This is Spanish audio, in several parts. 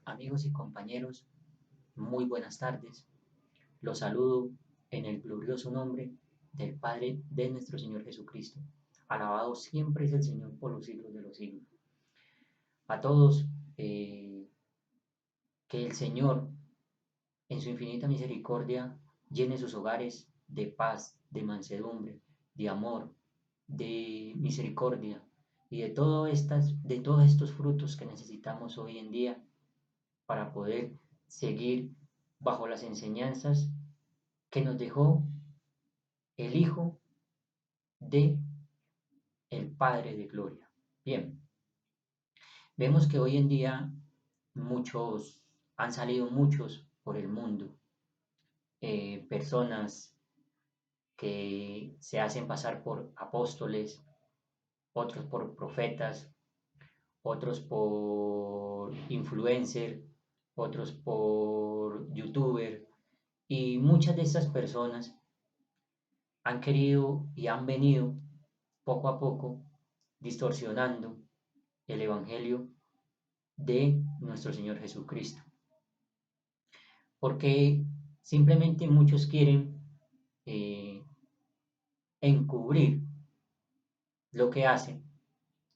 Amigos y compañeros, muy buenas tardes. Los saludo en el glorioso nombre del Padre de nuestro Señor Jesucristo. Alabado siempre es el Señor por los siglos de los siglos. A todos, que el Señor, en su infinita misericordia, llene sus hogares de paz, de mansedumbre, de amor, de misericordia y de todos estos frutos que necesitamos hoy en día para poder seguir bajo las enseñanzas que nos dejó el Hijo de el Padre de Gloria. Bien, vemos que hoy en día han salido muchos por el mundo, personas que se hacen pasar por apóstoles, otros por profetas, otros por influencer, otros por youtuber, y muchas de estas personas han querido y han venido poco a poco distorsionando el Evangelio de nuestro Señor Jesucristo. Porque simplemente muchos quieren encubrir lo que hacen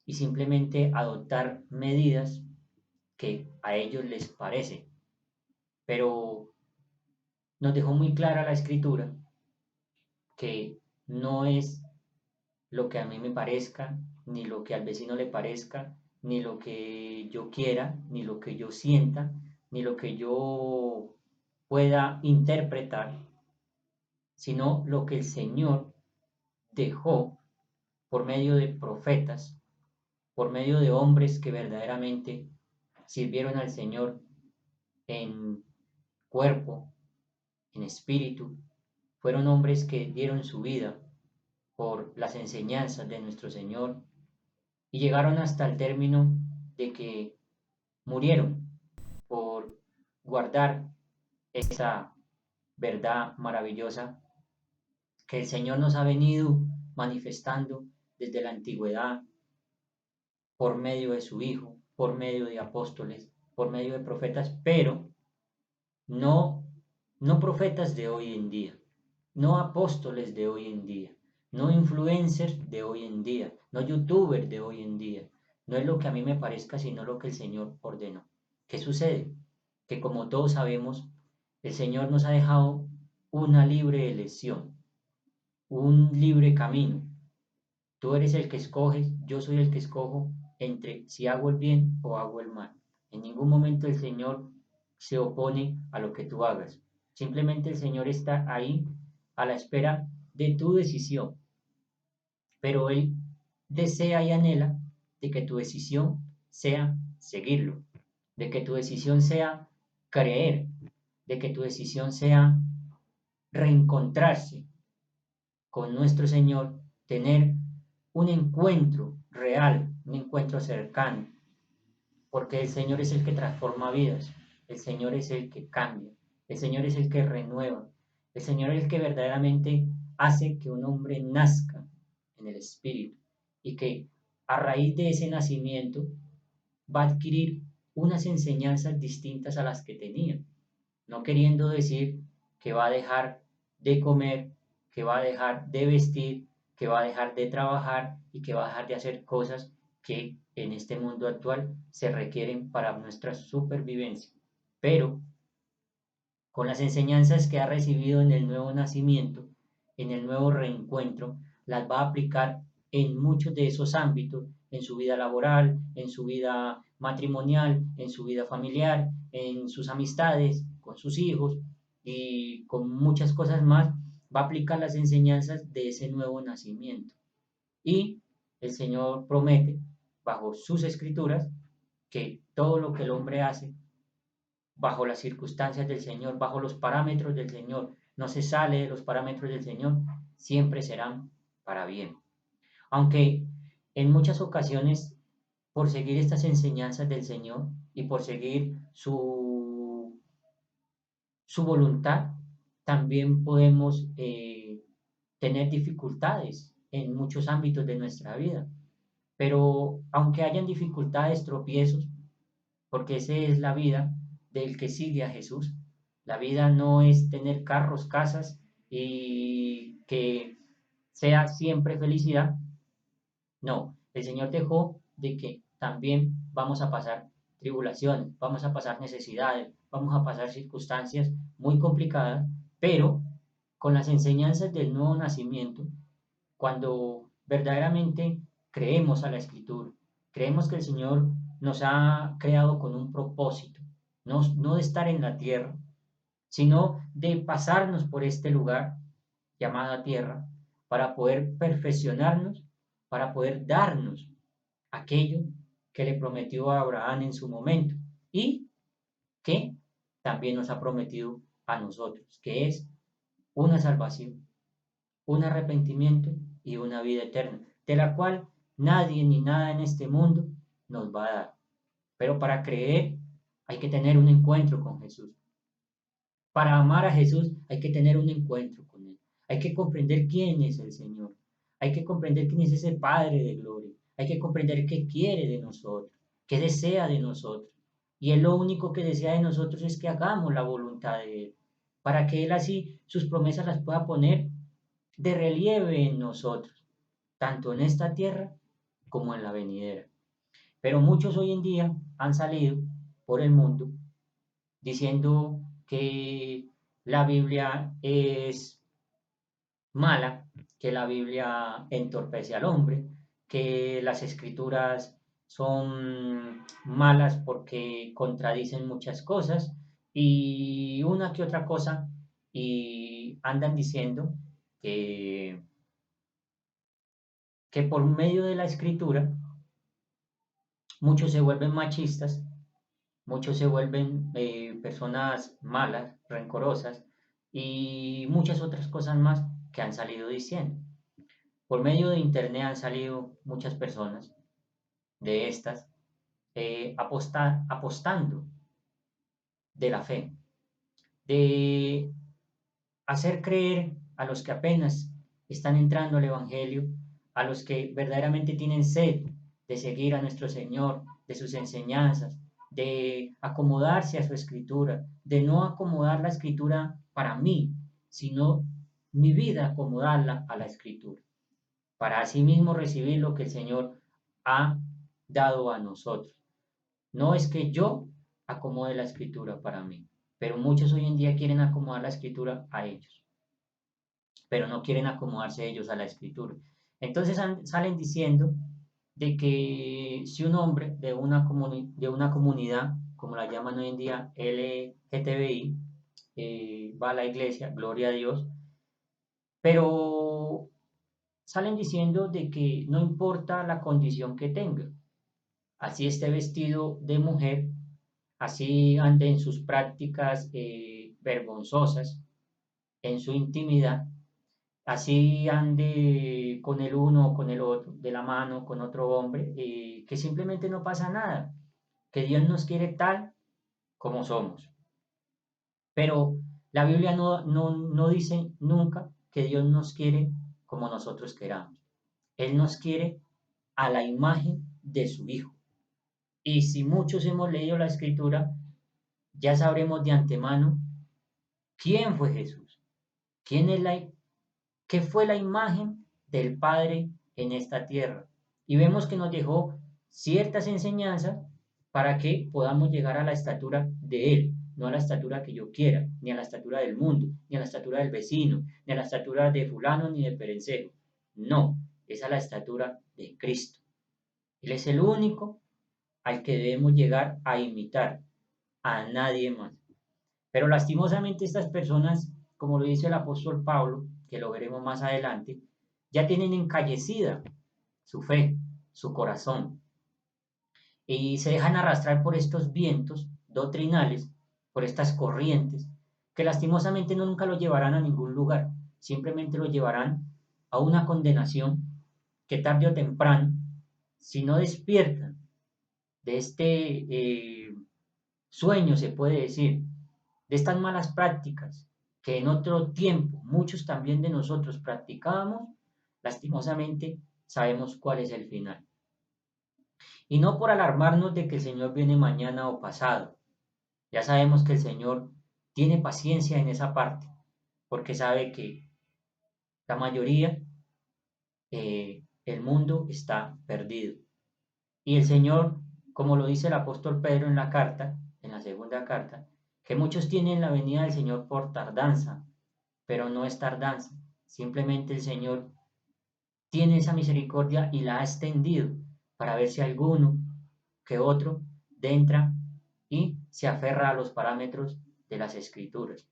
y simplemente adoptar medidas que a ellos les parece. Pero nos dejó muy clara la Escritura que no es lo que a mí me parezca, ni lo que al vecino le parezca, ni lo que yo quiera, ni lo que yo sienta, ni lo que yo pueda interpretar, sino lo que el Señor dejó por medio de profetas, por medio de hombres que verdaderamente sirvieron al Señor en cuerpo, en espíritu. Fueron hombres que dieron su vida por las enseñanzas de nuestro Señor y llegaron hasta el término de que murieron por guardar esa verdad maravillosa que el Señor nos ha venido manifestando desde la antigüedad por medio de su Hijo, por medio de apóstoles, por medio de profetas, pero no, no profetas de hoy en día, no apóstoles de hoy en día, no influencers de hoy en día, no youtubers de hoy en día. No es lo que a mí me parezca, sino lo que el Señor ordenó. ¿Qué sucede? Que como todos sabemos, el Señor nos ha dejado una libre elección, un libre camino. Tú eres el que escoges, yo soy el que escojo entre si hago el bien o hago el mal. En ningún momento el Señor se opone a lo que tú hagas. Simplemente el Señor está ahí a la espera de tu decisión. Pero Él desea y anhela de que tu decisión sea seguirlo, de que tu decisión sea creer, de que tu decisión sea reencontrarse con nuestro Señor, tener un encuentro real, un encuentro cercano, porque el Señor es el que transforma vidas, el Señor es el que cambia, el Señor es el que renueva, el Señor es el que verdaderamente hace que un hombre nazca en el Espíritu y que a raíz de ese nacimiento va a adquirir unas enseñanzas distintas a las que tenía, no queriendo decir que va a dejar de comer, que va a dejar de vestir, que va a dejar de trabajar y que va a dejar de hacer cosas que en este mundo actual se requieren para nuestra supervivencia. Pero con las enseñanzas que ha recibido en el nuevo nacimiento, en el nuevo reencuentro, las va a aplicar en muchos de esos ámbitos, en su vida laboral, en su vida matrimonial, en su vida familiar, en sus amistades, con sus hijos y con muchas cosas más, va a aplicar las enseñanzas de ese nuevo nacimiento. Y el Señor promete, bajo sus escrituras, que todo lo que el hombre hace bajo las circunstancias del Señor, bajo los parámetros del Señor, no se sale de los parámetros del Señor, siempre serán para bien. Aunque en muchas ocasiones, por seguir estas enseñanzas del Señor y por seguir su voluntad, también podemos tener dificultades en muchos ámbitos de nuestra vida. Pero aunque hayan dificultades, tropiezos, porque esa es la vida del que sigue a Jesús. La vida no es tener carros, casas y que sea siempre felicidad. No, el Señor dejó de que también vamos a pasar tribulaciones, vamos a pasar necesidades, vamos a pasar circunstancias muy complicadas, pero con las enseñanzas del nuevo nacimiento, cuando verdaderamente creemos a la Escritura, creemos que el Señor nos ha creado con un propósito, no de estar en la tierra, sino de pasarnos por este lugar llamada tierra para poder perfeccionarnos, para poder darnos aquello que le prometió a Abraham en su momento y que también nos ha prometido a nosotros, que es una salvación, un arrepentimiento y una vida eterna, de la cual nadie ni nada en este mundo nos va a dar. Pero para creer hay que tener un encuentro con Jesús. Para amar a Jesús hay que tener un encuentro con Él. Hay que comprender quién es el Señor. Hay que comprender quién es ese Padre de gloria. Hay que comprender qué quiere de nosotros, qué desea de nosotros. Y Él lo único que desea de nosotros es que hagamos la voluntad de Él, para que Él así sus promesas las pueda poner de relieve en nosotros, tanto en esta tierra como en la venidera. Pero muchos hoy en día han salido por el mundo diciendo que la Biblia es mala, que la Biblia entorpece al hombre, que las escrituras son malas porque contradicen muchas cosas y una que otra cosa y andan diciendo que, que por medio de la escritura muchos se vuelven machistas. Muchos se vuelven personas malas, rencorosas y muchas otras cosas más que han salido diciendo. Por medio de Internet han salido muchas personas de estas apostando de la fe, de hacer creer a los que apenas están entrando al Evangelio, a los que verdaderamente tienen sed de seguir a nuestro Señor, de sus enseñanzas, de acomodarse a su escritura, de no acomodar la escritura para mí, sino mi vida acomodarla a la escritura, para asimismo recibir lo que el Señor ha dado a nosotros. No es que yo acomode la escritura para mí, pero muchos hoy en día quieren acomodar la escritura a ellos, pero no quieren acomodarse ellos a la escritura. Entonces salen diciendo de que si un hombre de una comunidad, como la llaman hoy en día LGTBI, va a la iglesia, gloria a Dios, pero salen diciendo de que no importa la condición que tenga, así esté vestido de mujer, así ande en sus prácticas vergonzosas, en su intimidad, así ande con el uno o con el otro, de la mano con otro hombre, que simplemente no pasa nada, que Dios nos quiere tal como somos. Pero la Biblia no dice nunca que Dios nos quiere como nosotros queramos. Él nos quiere a la imagen de su Hijo. Y si muchos hemos leído la Escritura, ya sabremos de antemano quién fue Jesús, quién es qué fue la imagen del Padre en esta tierra. Y vemos que nos dejó ciertas enseñanzas para que podamos llegar a la estatura de Él, no a la estatura que yo quiera, ni a la estatura del mundo, ni a la estatura del vecino, ni a la estatura de fulano, ni de perencejo. No, es a la estatura de Cristo. Él es el único al que debemos llegar a imitar, a nadie más. Pero lastimosamente estas personas, como lo dice el apóstol Pablo, que lo veremos más adelante, ya tienen encallecida su fe, su corazón, y se dejan arrastrar por estos vientos doctrinales, por estas corrientes, que lastimosamente no nunca lo llevarán a ningún lugar, simplemente lo llevarán a una condenación que tarde o temprano, si no despiertan de este sueño, se puede decir, de estas malas prácticas que en otro tiempo muchos también de nosotros practicábamos, lastimosamente sabemos cuál es el final. Y no por alarmarnos de que el Señor viene mañana o pasado. Ya sabemos que el Señor tiene paciencia en esa parte, porque sabe que la mayoría, el mundo está perdido. Y el Señor, como lo dice el apóstol Pedro en la carta, en la segunda carta, que muchos tienen la venida del Señor por tardanza, pero no es tardanza. Simplemente el Señor tiene esa misericordia y la ha extendido para ver si alguno que otro entra y se aferra a los parámetros de las escrituras.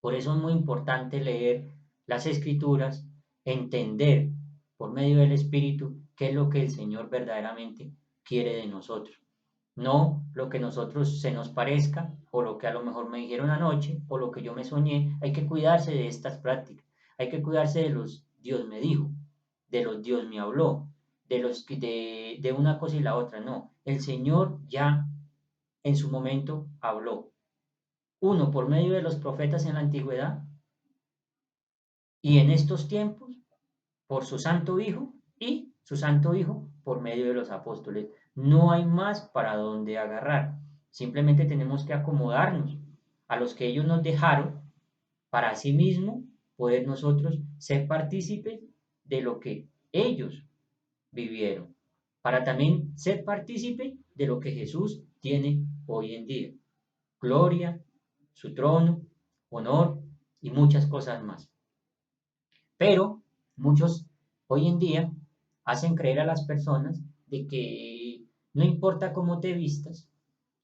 Por eso es muy importante leer las escrituras, entender por medio del Espíritu qué es lo que el Señor verdaderamente quiere de nosotros. No lo que nosotros se nos parezca o lo que a lo mejor me dijeron anoche o lo que yo me soñé. Hay que cuidarse de estas prácticas. Hay que cuidarse de los Dios me dijo, de los Dios me habló, de los de una cosa y la otra. No, el Señor ya en su momento habló. Uno por medio de los profetas en la antigüedad y en estos tiempos por su santo Hijo y su santo Hijo por medio de los apóstoles. No hay más para dónde agarrar. Simplemente tenemos que acomodarnos a los que ellos nos dejaron para asimismo poder nosotros ser partícipes de lo que ellos vivieron, para también ser partícipe de lo que Jesús tiene hoy en día. Gloria, su trono, honor y muchas cosas más. Pero muchos hoy en día hacen creer a las personas de que no importa cómo te vistas,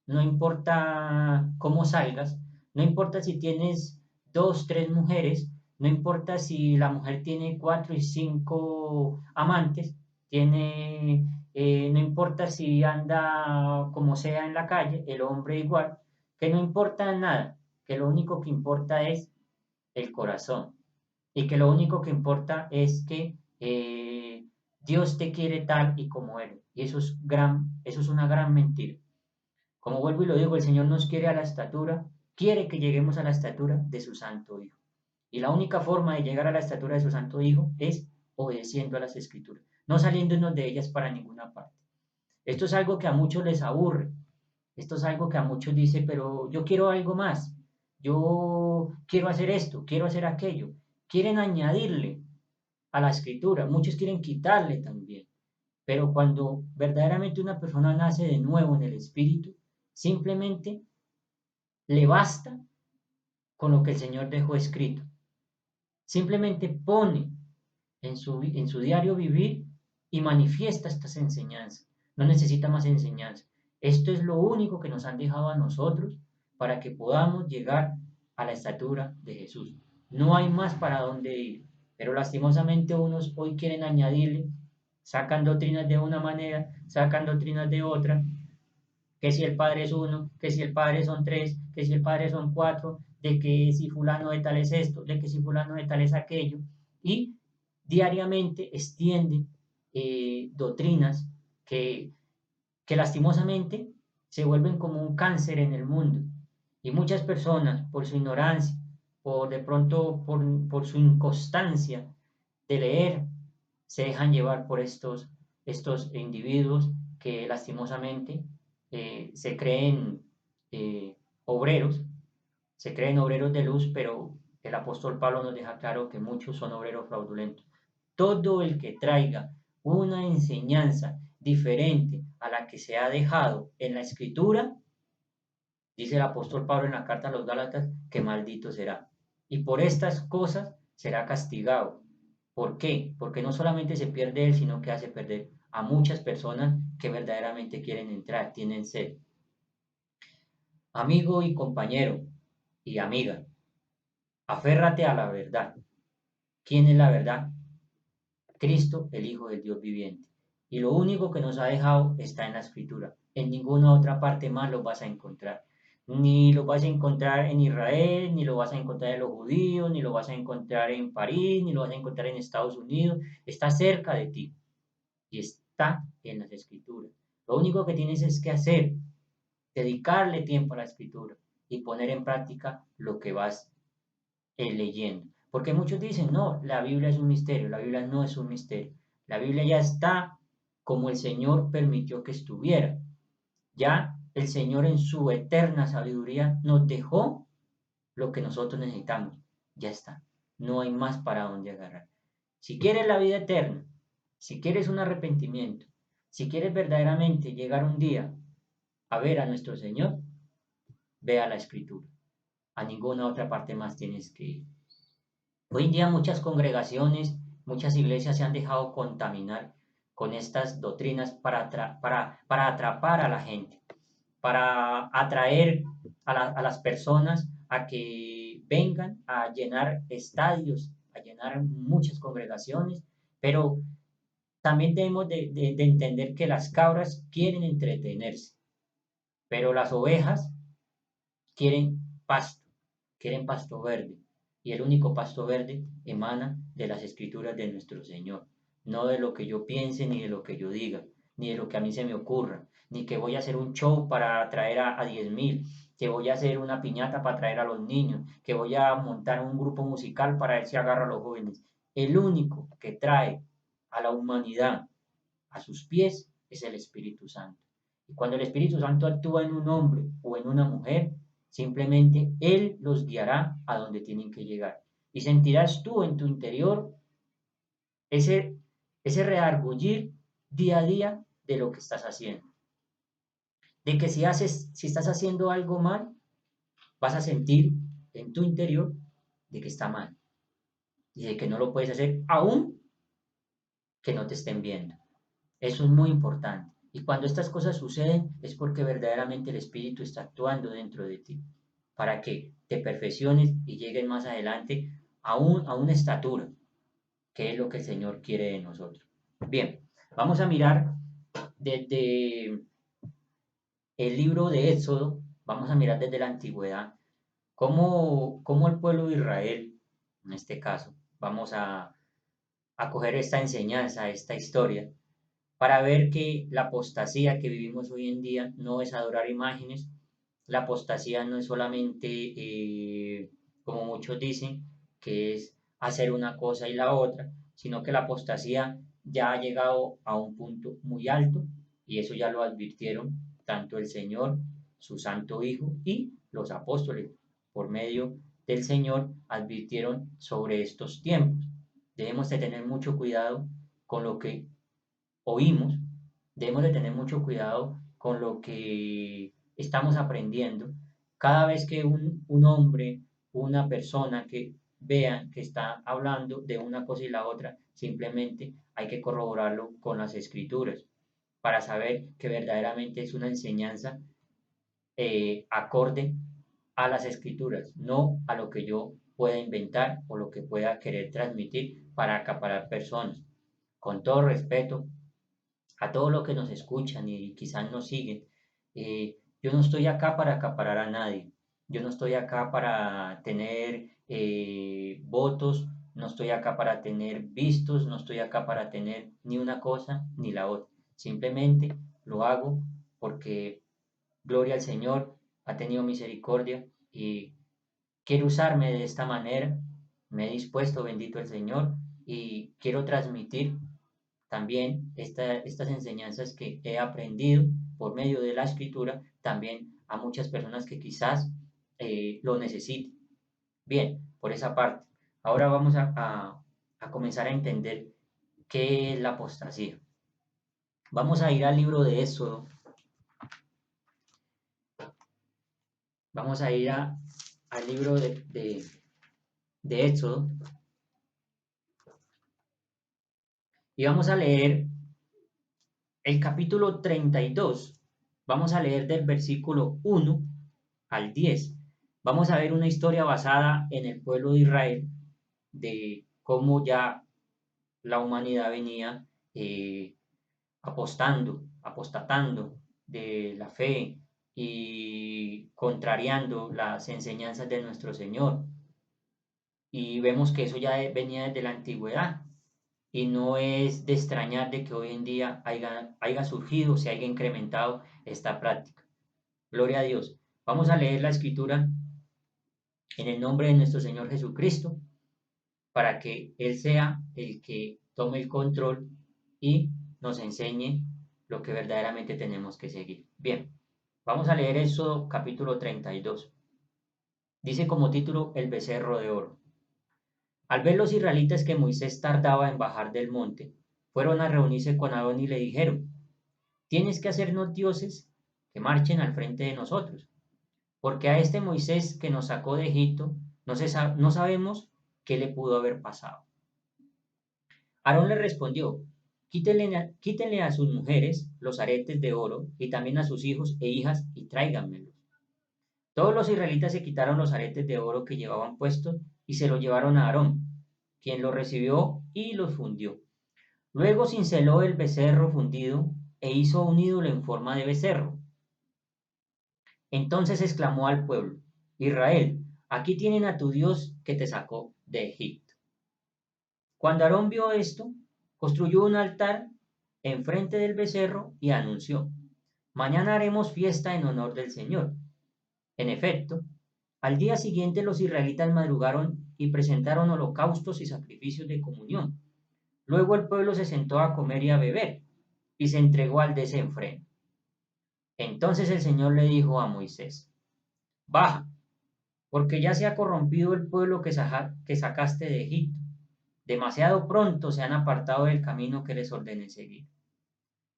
no importa cómo salgas, no importa si tienes dos, tres mujeres, no importa si la mujer tiene cuatro y cinco amantes, no importa si anda como sea en la calle, el hombre igual, que no importa nada, que lo único que importa es el corazón y que lo único que importa es que Dios te quiere tal y como eres. Y eso es una gran mentira. Como vuelvo y lo digo, el Señor nos quiere a la estatura, quiere que lleguemos a la estatura de su Santo Hijo. Y la única forma de llegar a la estatura de su Santo Hijo es obedeciendo a las Escrituras, no saliéndonos de ellas para ninguna parte. Esto es algo que a muchos les aburre, esto es algo que a muchos dice, pero yo quiero algo más, yo quiero hacer esto, quiero hacer aquello. Quieren añadirle a la escritura, muchos quieren quitarle también. Pero cuando verdaderamente una persona nace de nuevo en el Espíritu, simplemente le basta con lo que el Señor dejó escrito. Simplemente pone en su diario vivir y manifiesta estas enseñanzas. No necesita más enseñanza. Esto es lo único que nos han dejado a nosotros para que podamos llegar a la estatura de Jesús. No hay más para dónde ir. Pero lastimosamente unos hoy quieren añadirle, sacan doctrinas de una manera, sacan doctrinas de otra, que si el Padre es uno, que si el Padre son tres, que si el Padre son cuatro, de que si fulano de tal es esto, de que si fulano de tal es aquello, y diariamente extiende doctrinas que, que lastimosamente se vuelven como un cáncer en el mundo. Y muchas personas, por su ignorancia, por de pronto por su inconstancia de leer, se dejan llevar por estos individuos que lastimosamente se creen eh, obreros, se creen obreros de luz, pero el apóstol Pablo nos deja claro que muchos son obreros fraudulentos. Todo el que traiga una enseñanza diferente a la que se ha dejado en la escritura, dice el apóstol Pablo en la carta a los Gálatas, que maldito será. Y por estas cosas será castigado. ¿Por qué? Porque no solamente se pierde él, sino que hace perder a muchas personas que verdaderamente quieren entrar, tienen sed. Amigo y compañero y amiga, aférrate a la verdad. ¿Quién es la verdad? Cristo, el Hijo del Dios viviente. Y lo único que nos ha dejado está en la Escritura. En ninguna otra parte más lo vas a encontrar. Ni lo vas a encontrar en Israel, ni lo vas a encontrar en los judíos, ni lo vas a encontrar en París, ni lo vas a encontrar en Estados Unidos. Está cerca de ti y está en las Escrituras. Lo único que tienes es que hacer, dedicarle tiempo a la Escritura y poner en práctica lo que vas leyendo. Porque muchos dicen, no, la Biblia es un misterio. La Biblia no es un misterio. La Biblia ya está como el Señor permitió que estuviera. Ya el Señor en su eterna sabiduría nos dejó lo que nosotros necesitamos. Ya está. No hay más para dónde agarrar. Si quieres la vida eterna, si quieres un arrepentimiento, si quieres verdaderamente llegar un día a ver a nuestro Señor, ve a la Escritura. A ninguna otra parte más tienes que ir. Hoy en día muchas congregaciones, muchas iglesias se han dejado contaminar con estas doctrinas para atrapar a la gente, para atraer a las personas a que vengan a llenar estadios, a llenar muchas congregaciones, pero también debemos de entender que las cabras quieren entretenerse, pero las ovejas quieren pasto, quieren pasto verde. Y el único pasto verde emana de las escrituras de nuestro Señor, no de lo que yo piense, ni de lo que yo diga, ni de lo que a mí se me ocurra, ni que voy a hacer un show para atraer a 10.000, que voy a hacer una piñata para atraer a los niños, que voy a montar un grupo musical para ver si agarra a los jóvenes. El único que trae a la humanidad a sus pies es el Espíritu Santo. Y cuando el Espíritu Santo actúa en un hombre o en una mujer, simplemente Él los guiará a donde tienen que llegar. Y sentirás tú en tu interior ese, ese redargullir día a día de lo que estás haciendo. De que si estás haciendo algo mal, vas a sentir en tu interior de que está mal. Y de que no lo puedes hacer aún que no te estén viendo. Eso es muy importante. Y cuando estas cosas suceden es porque verdaderamente el Espíritu está actuando dentro de ti, para que te perfecciones y llegues más adelante a una estatura, que es lo que el Señor quiere de nosotros. Bien, vamos a mirar desde el libro de Éxodo, vamos a mirar desde la antigüedad, cómo el pueblo de Israel, en este caso, vamos a coger esta enseñanza, esta historia, para ver que la apostasía que vivimos hoy en día no es adorar imágenes, la apostasía no es solamente, como muchos dicen, que es hacer una cosa y la otra, sino que la apostasía ya ha llegado a un punto muy alto y eso ya lo advirtieron tanto el Señor, su Santo Hijo y los apóstoles. Por medio del Señor advirtieron sobre estos tiempos. Debemos de tener mucho cuidado con lo que oímos, debemos de tener mucho cuidado con lo que estamos aprendiendo. Cada vez que un hombre, una persona que vean que está hablando de una cosa y la otra, simplemente hay que corroborarlo con las escrituras para saber que verdaderamente es una enseñanza acorde a las escrituras, no a lo que yo pueda inventar o lo que pueda querer transmitir para acaparar personas. Con todo respeto, a todos los que nos escuchan y quizás nos siguen. Yo no estoy acá para acaparar a nadie. Yo no estoy acá para tener votos, no estoy acá para tener vistos, no estoy acá para tener ni una cosa ni la otra. Simplemente lo hago porque, gloria al Señor, ha tenido misericordia y quiero usarme de esta manera. Me he dispuesto, bendito el Señor, y quiero transmitir también estas enseñanzas que he aprendido por medio de la escritura, también a muchas personas que quizás lo necesiten. Bien, por esa parte. Ahora vamos a comenzar a entender qué es la apostasía. Vamos a ir al libro de Éxodo. Vamos a ir al libro de Éxodo y vamos a leer el capítulo 32. Vamos a leer del versículo 1 al 10. Vamos a ver una historia basada en el pueblo de Israel, de cómo ya la humanidad venía apostatando de la fe y contrariando las enseñanzas de nuestro Señor. Y vemos que eso ya venía desde la antigüedad. Y no es de extrañar de que hoy en día haya surgido, se haya incrementado esta práctica. Gloria a Dios. Vamos a leer la escritura en el nombre de nuestro Señor Jesucristo, para que Él sea el que tome el control y nos enseñe lo que verdaderamente tenemos que seguir. Bien, vamos a leer Éxodo capítulo 32. Dice como título El becerro de oro. Al ver los israelitas que Moisés tardaba en bajar del monte, fueron a reunirse con Aarón y le dijeron, tienes que hacernos dioses que marchen al frente de nosotros, porque a este Moisés que nos sacó de Egipto no sabemos qué le pudo haber pasado. Aarón le respondió, quítenle a sus mujeres los aretes de oro y también a sus hijos e hijas y tráiganmelos. Todos los israelitas se quitaron los aretes de oro que llevaban puestos y se los llevaron a Aarón, quien los recibió y los fundió. Luego cinceló el becerro fundido e hizo un ídolo en forma de becerro. Entonces exclamó al pueblo, Israel, aquí tienen a tu Dios que te sacó de Egipto. Cuando Aarón vio esto, construyó un altar enfrente del becerro y anunció, mañana haremos fiesta en honor del Señor. En efecto, al día siguiente los israelitas madrugaron y presentaron holocaustos y sacrificios de comunión. Luego el pueblo se sentó a comer y a beber y se entregó al desenfreno. Entonces el Señor le dijo a Moisés, baja, porque ya se ha corrompido el pueblo que sacaste de Egipto. Demasiado pronto se han apartado del camino que les ordené seguir.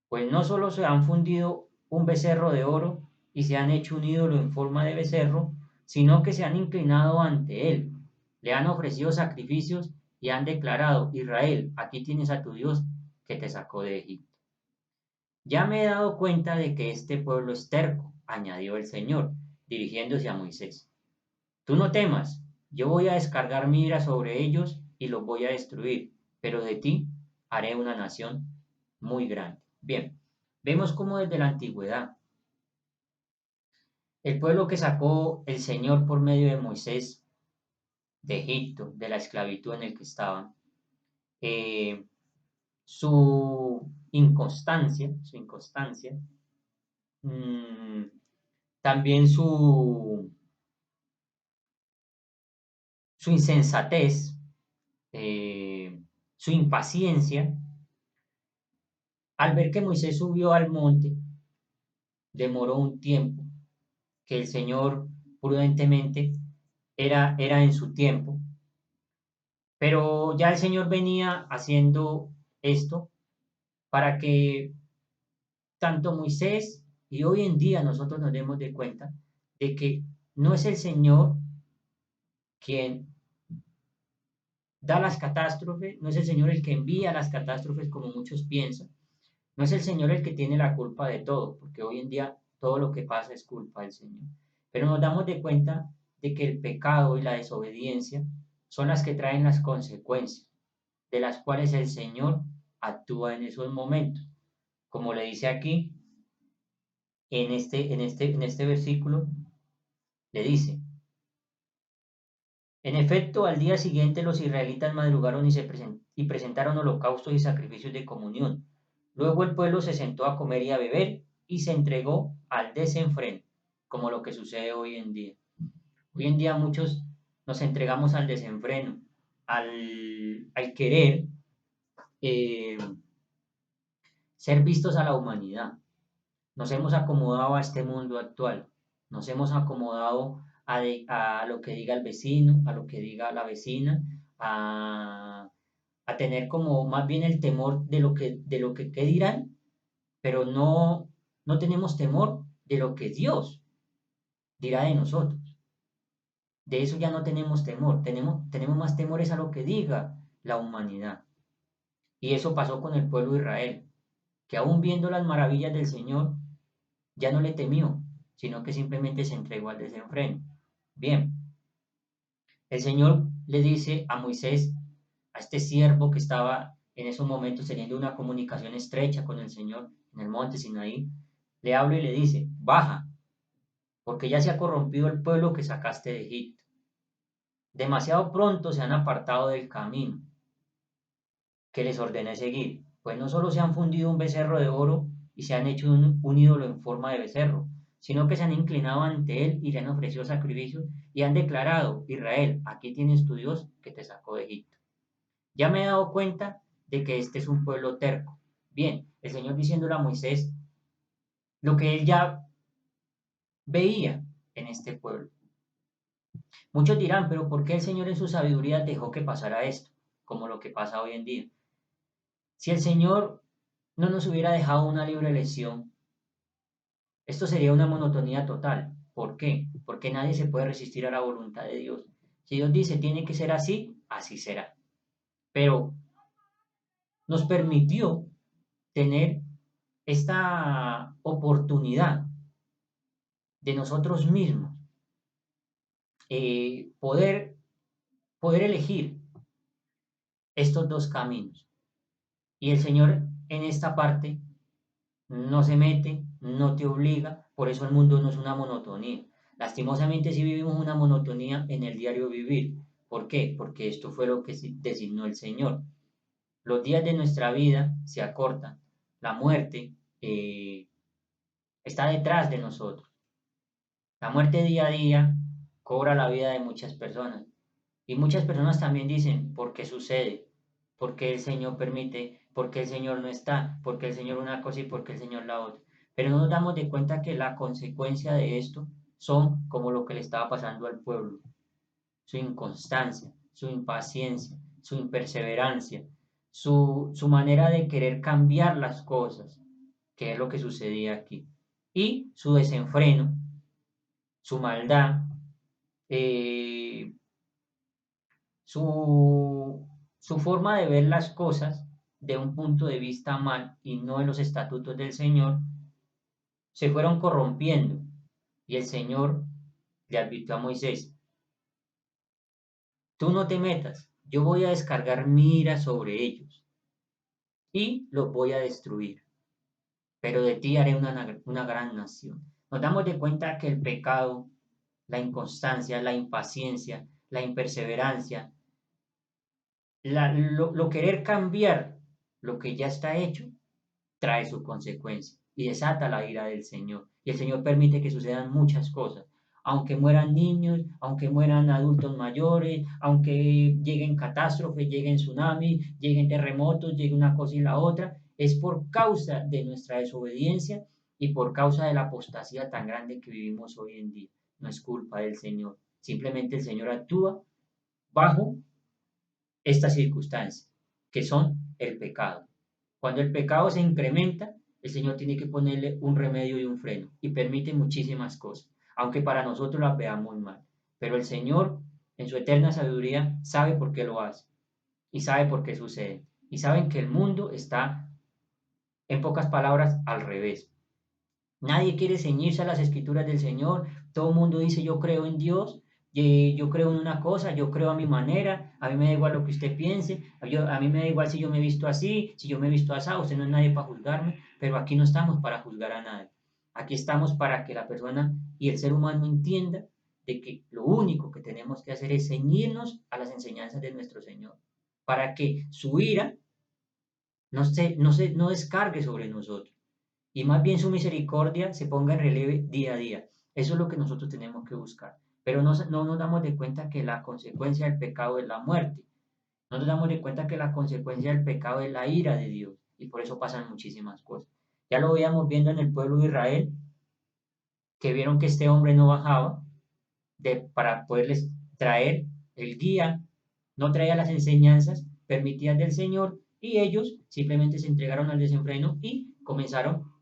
Pues no solo se han fundido un becerro de oro y se han hecho un ídolo en forma de becerro, sino que se han inclinado ante él, le han ofrecido sacrificios y han declarado, Israel, aquí tienes a tu Dios que te sacó de Egipto. Ya me he dado cuenta de que este pueblo es terco, añadió el Señor, dirigiéndose a Moisés. Tú no temas, yo voy a descargar mi ira sobre ellos y los voy a destruir, pero de ti haré una nación muy grande. Bien, vemos cómo desde la antigüedad el pueblo que sacó el Señor por medio de Moisés de Egipto, de la esclavitud en el que estaban, eh, su inconstancia, mm, también su insensatez, su impaciencia, al ver que Moisés subió al monte, demoró un tiempo, que el Señor prudentemente era en su tiempo, pero ya el Señor venía haciendo esto para que tanto Moisés y hoy en día nosotros nos demos de cuenta de que no es el Señor quien da las catástrofes, no es el Señor el que envía las catástrofes como muchos piensan, no es el Señor el que tiene la culpa de todo, porque hoy en día todo lo que pasa es culpa del Señor. Pero nos damos de cuenta de que el pecado y la desobediencia son las que traen las consecuencias, de las cuales el Señor actúa en esos momentos. Como le dice aquí, en este versículo, le dice, en efecto, al día siguiente los israelitas madrugaron y presentaron holocaustos y sacrificios de comunión. Luego el pueblo se sentó a comer y a beber y se entregó al desenfreno, como lo que sucede hoy en día. Hoy en día muchos nos entregamos al desenfreno, al querer eh, ser vistos a la humanidad. Nos hemos acomodado a este mundo actual, nos hemos acomodado a lo que diga el vecino, a lo que diga la vecina, a tener como más bien el temor de lo que qué dirán, pero no tenemos temor de lo que Dios dirá de nosotros. De eso ya no tenemos temor, tenemos más temores a lo que diga la humanidad. Y eso pasó con el pueblo de Israel, que aún viendo las maravillas del Señor, ya no le temió, sino que simplemente se entregó al desenfreno. Bien, el Señor le dice a Moisés, a este siervo que estaba en esos momentos teniendo una comunicación estrecha con el Señor en el monte Sinaí, le habla y le dice, baja, porque ya se ha corrompido el pueblo que sacaste de Egipto. Demasiado pronto se han apartado del camino que les ordené seguir, pues no solo se han fundido un becerro de oro y se han hecho un ídolo en forma de becerro, sino que se han inclinado ante él y le han ofrecido sacrificios y han declarado, Israel, aquí tienes tu Dios que te sacó de Egipto. Ya me he dado cuenta de que este es un pueblo terco, Bien, el Señor diciéndole a Moisés lo que él ya veía en este pueblo. Muchos dirán, pero ¿por qué el Señor en su sabiduría dejó que pasara esto? Como lo que pasa hoy en día. Si el Señor no nos hubiera dejado una libre elección, esto sería una monotonía total. ¿Por qué? Porque nadie se puede resistir a la voluntad de Dios. Si Dios dice tiene que ser así, así será. Pero nos permitió tener esta oportunidad de nosotros mismos poder elegir estos dos caminos. Y el Señor en esta parte no se mete, no te obliga, por eso el mundo no es una monotonía. Lastimosamente sí vivimos una monotonía en el diario vivir. ¿Por qué? Porque esto fue lo que designó el Señor. Los días de nuestra vida se acortan. La muerte está detrás de nosotros. La muerte día a día cobra la vida de muchas personas. Y muchas personas también dicen, ¿por qué sucede? ¿Por qué el Señor permite? ¿Por qué el Señor no está? ¿Por qué el Señor una cosa y por qué el Señor la otra? Pero no nos damos de cuenta que la consecuencia de esto son como lo que le estaba pasando al pueblo. Su inconstancia, su impaciencia, su imperseverancia, su manera de querer cambiar las cosas, que es lo que sucedía aquí. Y su desenfreno, su maldad, eh, su forma de ver las cosas de un punto de vista mal y no en los estatutos del Señor, se fueron corrompiendo. Y el Señor le advirtió a Moisés, tú no te metas, yo voy a descargar mi ira sobre ellos y los voy a destruir, pero de ti haré una gran nación. Nos damos de cuenta que el pecado, la inconstancia, la impaciencia, la imperseverancia, lo querer cambiar lo que ya está hecho, trae su consecuencia y desata la ira del Señor. Y el Señor permite que sucedan muchas cosas. Aunque mueran niños, aunque mueran adultos mayores, aunque lleguen catástrofes, lleguen tsunamis, lleguen terremotos, llegue una cosa y la otra, es por causa de nuestra desobediencia y por causa de la apostasía tan grande que vivimos hoy en día. No es culpa del Señor. Simplemente el Señor actúa bajo estas circunstancias, que son el pecado. Cuando el pecado se incrementa, el Señor tiene que ponerle un remedio y un freno y permite muchísimas cosas, aunque para nosotros las veamos mal. Pero el Señor, en su eterna sabiduría, sabe por qué lo hace y sabe por qué sucede. Y saben que el mundo está, en pocas palabras, al revés. Nadie quiere ceñirse a las escrituras del Señor. Todo el mundo dice, yo creo en Dios, yo creo en una cosa, yo creo a mi manera, a mí me da igual lo que usted piense, a mí me da igual si yo me he visto así, si yo me he visto así, usted no es nadie para juzgarme, pero aquí no estamos para juzgar a nadie. Aquí estamos para que la persona y el ser humano entienda de que lo único que tenemos que hacer es ceñirnos a las enseñanzas de nuestro Señor, para que su ira no descargue sobre nosotros y más bien su misericordia se ponga en relieve día a día. Eso es lo que nosotros tenemos que buscar. Pero no nos damos de cuenta que la consecuencia del pecado es la muerte. No nos damos de cuenta que la consecuencia del pecado es la ira de Dios. Y por eso pasan muchísimas cosas. Ya lo veíamos viendo en el pueblo de Israel, que vieron que este hombre no bajaba para poderles traer el guía, no traía las enseñanzas permitidas del Señor y ellos simplemente se entregaron al desenfreno y comenzaron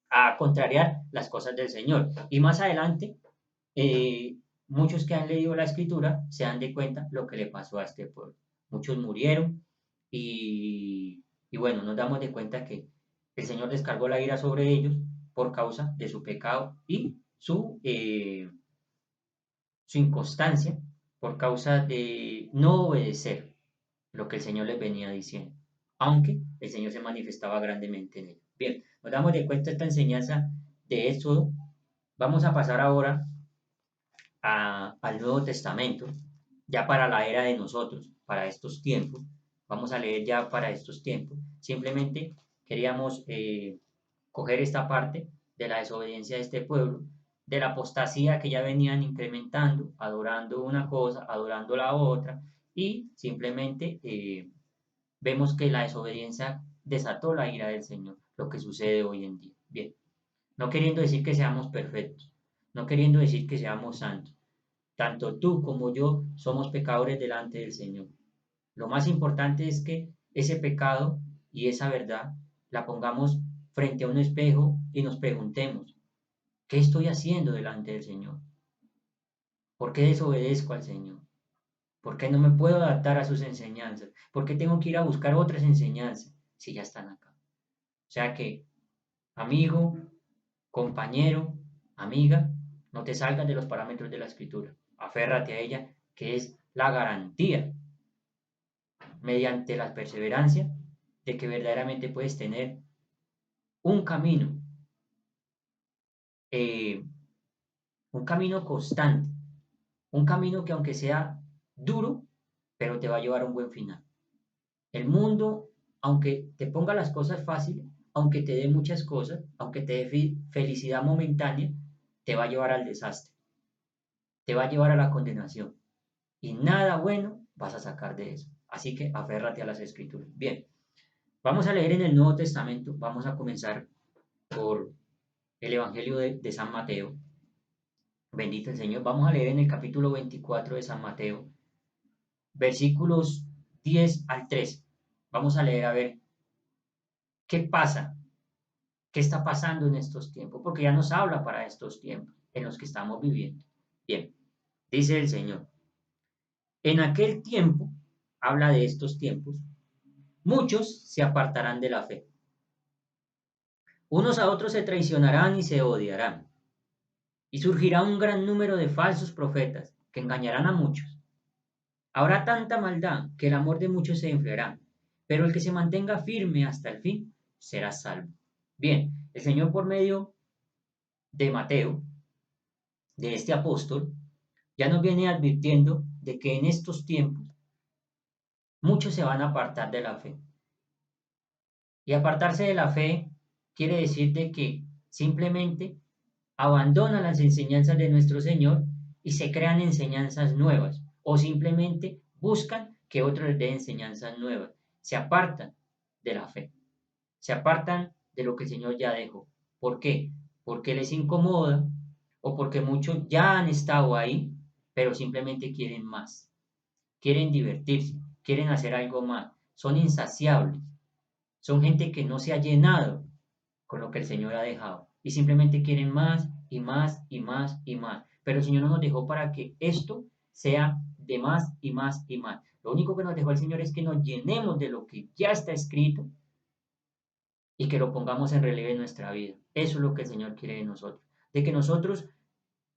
a contrariar las cosas del Señor. Y más adelante, eh, muchos que han leído la escritura se dan de cuenta lo que le pasó a este pueblo. Muchos murieron y bueno, nos damos de cuenta que el Señor descargó la ira sobre ellos por causa de su pecado y su inconstancia, por causa de no obedecer lo que el Señor les venía diciendo, aunque el Señor se manifestaba grandemente en ellos. Bien, nos damos de cuenta esta enseñanza de Éxodo. Vamos a pasar ahora al Nuevo Testamento, ya para la era de nosotros, para estos tiempos. Vamos a leer ya para estos tiempos. Simplemente queríamos coger esta parte de la desobediencia de este pueblo, de la apostasía que ya venían incrementando, adorando una cosa, adorando la otra, y simplemente vemos que la desobediencia desató la ira del Señor, lo que sucede hoy en día. Bien, no queriendo decir que seamos perfectos, no queriendo decir que seamos santos. Tanto tú como yo somos pecadores delante del Señor. Lo más importante es que ese pecado y esa verdad la pongamos frente a un espejo y nos preguntemos, ¿qué estoy haciendo delante del Señor? ¿Por qué desobedezco al Señor? ¿Por qué no me puedo adaptar a sus enseñanzas? ¿Por qué tengo que ir a buscar otras enseñanzas si ya están acá? O sea que, amigo, compañero, amiga, no te salgas de los parámetros de la Escritura. Aférrate a ella, que es la garantía, mediante la perseverancia, de que verdaderamente puedes tener un camino, eh, un camino constante, un camino que aunque sea duro, pero te va a llevar a un buen final. El mundo, aunque te ponga las cosas fáciles, aunque te dé muchas cosas, aunque te dé felicidad momentánea, te va a llevar al desastre, te va a llevar a la condenación. Y nada bueno vas a sacar de eso. Así que aférrate a las escrituras. Bien, vamos a leer en el Nuevo Testamento, vamos a comenzar por el Evangelio de San Mateo. Bendito el Señor. Vamos a leer en el capítulo 24 de San Mateo, versículos 10 al 13. Vamos a leer a ver qué pasa, qué está pasando en estos tiempos, porque ya nos habla para estos tiempos en los que estamos viviendo. Bien, dice el Señor. En aquel tiempo, habla de estos tiempos, muchos se apartarán de la fe. Unos a otros se traicionarán y se odiarán. Y surgirá un gran número de falsos profetas que engañarán a muchos. Habrá tanta maldad que el amor de muchos se enfriará, pero el que se mantenga firme hasta el fin será salvo. Bien, el Señor por medio de Mateo, de este apóstol, ya nos viene advirtiendo de que en estos tiempos muchos se van a apartar de la fe. Y apartarse de la fe quiere decir de que simplemente abandonan las enseñanzas de nuestro Señor y se crean enseñanzas nuevas o simplemente buscan que otros les den enseñanzas nuevas. Se apartan de la fe, se apartan de lo que el Señor ya dejó. ¿Por qué? Porque les incomoda o porque muchos ya han estado ahí, pero simplemente quieren más, quieren divertirse, quieren hacer algo más, son insaciables, son gente que no se ha llenado con lo que el Señor ha dejado y simplemente quieren más y más y más y más. Pero el Señor no nos dejó para que esto sea de más y más y más. Lo único que nos dejó el Señor es que nos llenemos de lo que ya está escrito y que lo pongamos en relieve en nuestra vida. Eso es lo que el Señor quiere de nosotros. De que nosotros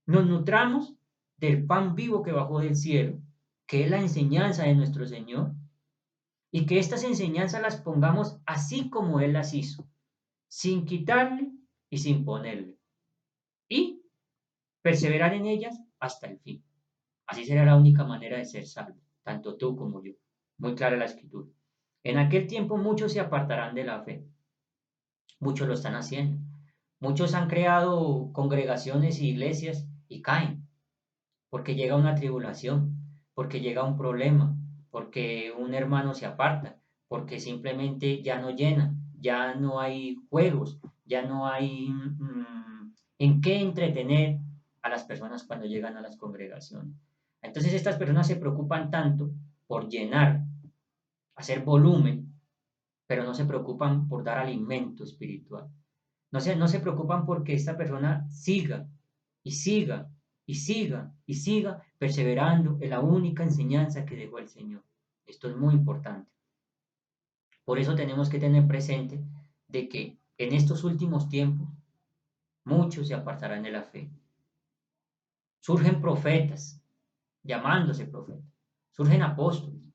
nos nutramos del pan vivo que bajó del cielo, que es la enseñanza de nuestro Señor, y que estas enseñanzas las pongamos así como Él las hizo, sin quitarle y sin ponerle, y perseverar en ellas hasta el fin. Así será la única manera de ser salvo, tanto tú como yo. Muy clara la escritura. En aquel tiempo muchos se apartarán de la fe. Muchos lo están haciendo. Muchos han creado congregaciones e iglesias y caen, porque llega una tribulación, porque llega un problema, porque un hermano se aparta, porque simplemente ya no llena, ya no hay juegos, ya no hay en qué entretener a las personas cuando llegan a las congregaciones. Entonces estas personas se preocupan tanto por llenar, hacer volumen, pero no se preocupan por dar alimento espiritual. No se preocupan porque esta persona siga y siga y siga y siga perseverando en la única enseñanza que dejó el Señor. Esto es muy importante. Por eso tenemos que tener presente de que en estos últimos tiempos muchos se apartarán de la fe. Surgen profetas, llamándose profetas. Surgen apóstoles,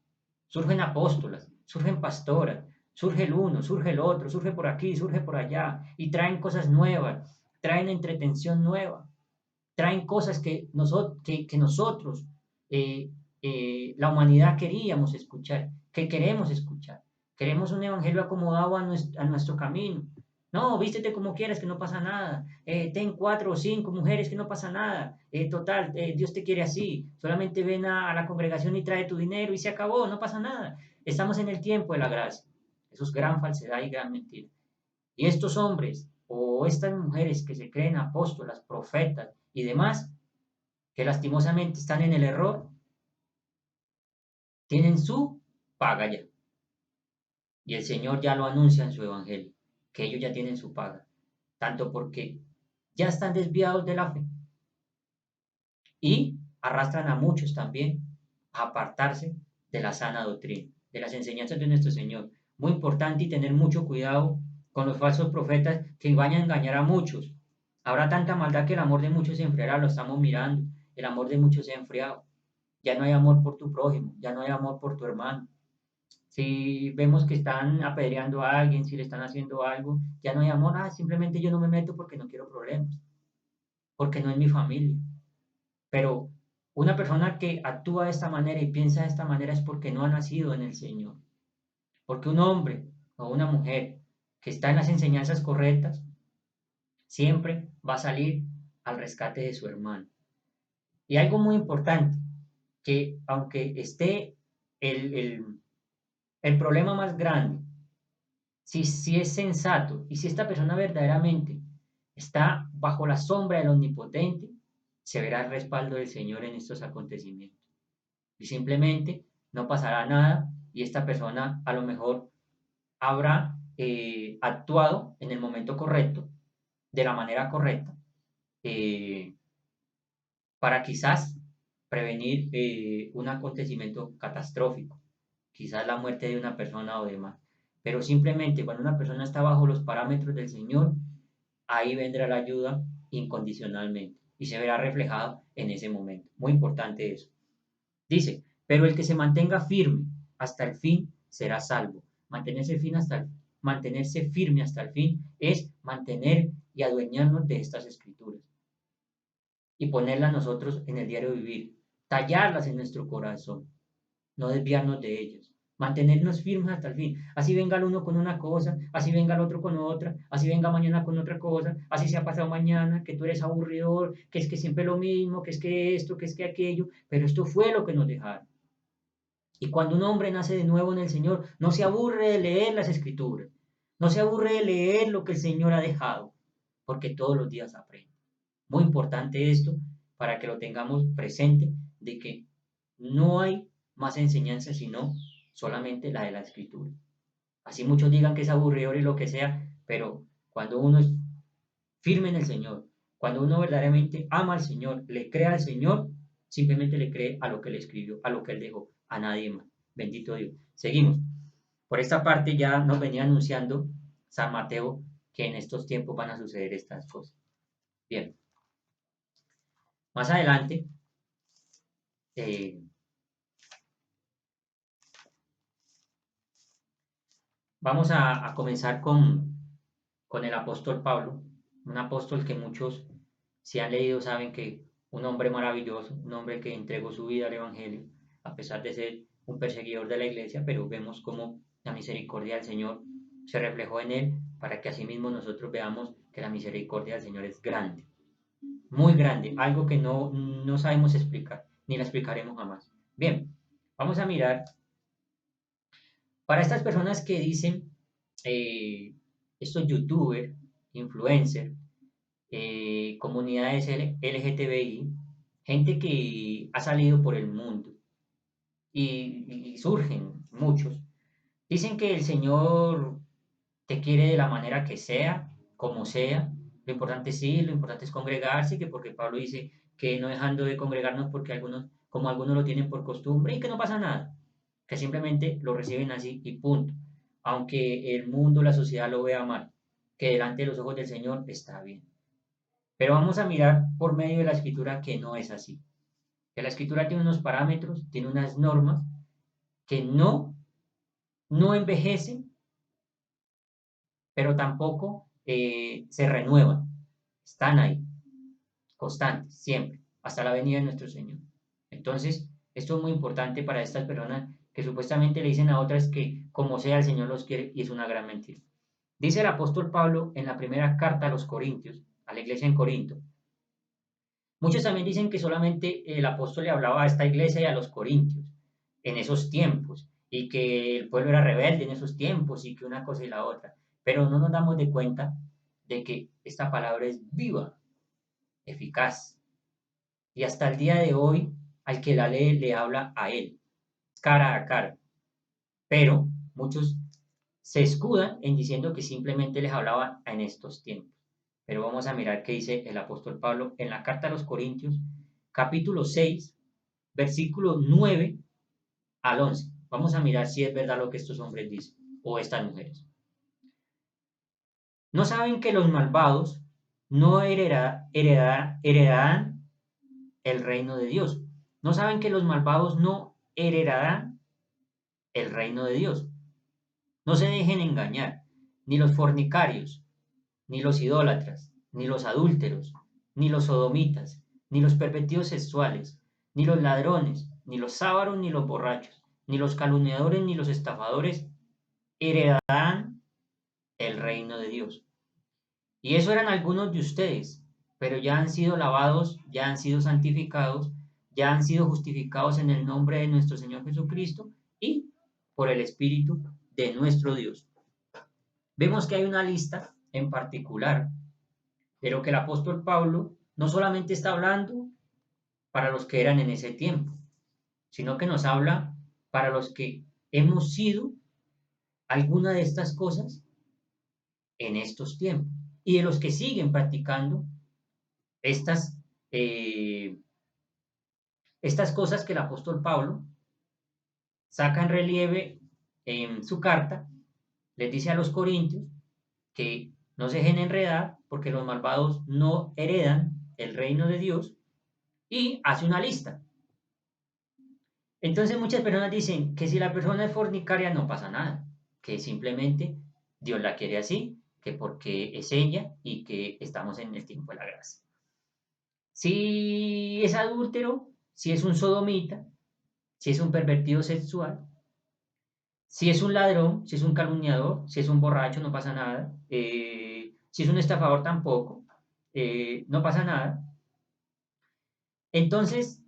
surgen apóstolas, surgen pastoras, surge el uno, surge el otro, surge por aquí, surge por allá, y traen cosas nuevas, traen entretención nueva, traen cosas que nosotros, la humanidad, queríamos escuchar, que queremos escuchar. Queremos un evangelio acomodado a nuestro camino. No, vístete como quieras, que no pasa nada. Ten 4 o 5 mujeres, que no pasa nada. Total, Dios te quiere así. Solamente ven a la congregación y trae tu dinero y se acabó, no pasa nada. Estamos en el tiempo de la gracia. Eso es gran falsedad y gran mentira. Y estos hombres o estas mujeres que se creen apóstolas, profetas y demás, que lastimosamente están en el error, tienen su paga ya. Y el Señor ya lo anuncia en su evangelio, que ellos ya tienen su paga, tanto porque ya están desviados de la fe y arrastran a muchos también a apartarse de la sana doctrina, de las enseñanzas de nuestro Señor. Muy importante y tener mucho cuidado con los falsos profetas que vayan a engañar a muchos. Habrá tanta maldad que el amor de muchos se enfriará, lo estamos mirando. El amor de muchos se ha enfriado. Ya no hay amor por tu prójimo, ya no hay amor por tu hermano. Si vemos que están apedreando a alguien, si le están haciendo algo, ya no hay amor. Simplemente yo no me meto porque no quiero problemas, porque no es mi familia. Pero una persona que actúa de esta manera y piensa de esta manera es porque no ha nacido en el Señor. Porque un hombre o una mujer que está en las enseñanzas correctas siempre va a salir al rescate de su hermano. Y algo muy importante, que aunque esté el problema más grande, si es sensato y si esta persona verdaderamente está bajo la sombra del Omnipotente, se verá el respaldo del Señor en estos acontecimientos. Y simplemente no pasará nada y esta persona a lo mejor habrá actuado en el momento correcto, de la manera correcta, eh, para quizás prevenir un acontecimiento catastrófico, quizás la muerte de una persona o demás. Pero simplemente cuando una persona está bajo los parámetros del Señor, ahí vendrá la ayuda incondicionalmente y se verá reflejado en ese momento. Muy importante eso. Dice, pero el que se mantenga firme hasta el fin será salvo. Mantenerse firme hasta el fin es mantener y adueñarnos de estas escrituras y ponerlas nosotros en el diario vivir, tallarlas en nuestro corazón, no desviarnos de ellas, mantenernos firmes hasta el fin. Así venga el uno con una cosa, así venga el otro con otra, así venga mañana con otra cosa, así se ha pasado mañana, que tú eres aburridor, que es que siempre lo mismo, que es que esto, que es que aquello, pero esto fue lo que nos dejaron. Y cuando un hombre nace de nuevo en el Señor, no se aburre de leer las escrituras, no se aburre de leer lo que el Señor ha dejado, porque todos los días aprende. Muy importante esto para que lo tengamos presente de que no hay más enseñanza sino solamente la de la escritura. Así muchos digan que es aburridor y lo que sea, pero cuando uno es firme en el Señor, cuando uno verdaderamente ama al Señor, le cree al Señor, simplemente le cree a lo que le escribió, a lo que él dejó, a nadie más. Bendito Dios. Seguimos. Por esta parte ya nos venía anunciando San Mateo que en estos tiempos van a suceder estas cosas. Bien, más adelante eh, vamos a comenzar con el apóstol Pablo, un apóstol que muchos, si han leído, saben que un hombre maravilloso, un hombre que entregó su vida al Evangelio, a pesar de ser un perseguidor de la iglesia, pero vemos cómo la misericordia del Señor se reflejó en él para que asimismo nosotros veamos que la misericordia del Señor es grande, muy grande, algo que no sabemos explicar, ni la explicaremos jamás. Bien, vamos a mirar para estas personas que dicen, eh, estos youtubers, influencers, comunidades LGTBI, gente que ha salido por el mundo y surgen muchos, dicen que el Señor te quiere de la manera que sea, como sea. Lo importante sí, lo importante es congregarse, que porque Pablo dice que no dejando de congregarnos porque algunos, como algunos lo tienen por costumbre y que no pasa nada, que simplemente lo reciben así y punto. Aunque el mundo, la sociedad lo vea mal, que delante de los ojos del Señor está bien. Pero vamos a mirar por medio de la escritura que no es así. Que la escritura tiene unos parámetros, tiene unas normas que no envejecen, pero tampoco se renuevan. Están ahí, constantes, siempre, hasta la venida de nuestro Señor. Entonces, esto es muy importante para estas personas que supuestamente le dicen a otras que como sea el Señor los quiere y es una gran mentira. Dice el apóstol Pablo en la primera carta a los Corintios, a la iglesia en Corinto. Muchos también dicen que solamente el apóstol le hablaba a esta iglesia y a los corintios en esos tiempos y que el pueblo era rebelde en esos tiempos y que una cosa y la otra. Pero no nos damos de cuenta de que esta palabra es viva, eficaz, y hasta el día de hoy al que la lee le habla a él, cara a cara. Pero muchos se escudan en diciendo que simplemente les hablaba en estos tiempos. Pero vamos a mirar qué dice el apóstol Pablo en la carta a los Corintios, capítulo 6, versículo 9 al 11. Vamos a mirar si es verdad lo que estos hombres dicen o estas mujeres. ¿No saben que los malvados no heredarán el reino de Dios? ¿No saben que los malvados no heredarán el reino de Dios? No se dejen engañar, ni los fornicarios, ni los idólatras, ni los adúlteros, ni los sodomitas, ni los pervertidos sexuales, ni los ladrones, ni los ávaros, ni los borrachos, ni los calumniadores, ni los estafadores heredarán el reino de Dios. Y eso eran algunos de ustedes, pero ya han sido lavados, ya han sido santificados, ya han sido justificados en el nombre de nuestro Señor Jesucristo y por el Espíritu de nuestro Dios. Vemos que hay una lista en particular de lo que el apóstol Pablo no solamente está hablando para los que eran en ese tiempo, sino que nos habla para los que hemos sido alguna de estas cosas en estos tiempos y de los que siguen practicando estas, eh, estas cosas que el apóstol Pablo saca en relieve en su carta, les dice a los corintios que no se dejen enredar porque los malvados no heredan el reino de Dios y hace una lista. Entonces muchas personas dicen que si la persona es fornicaria no pasa nada, que simplemente Dios la quiere así, que porque es ella y que estamos en el tiempo de la gracia. Si es adúltero, si es un sodomita, si es un pervertido sexual, si es un ladrón, si es un calumniador, si es un borracho, no pasa nada. Si es un estafador, tampoco. No pasa nada. Entonces,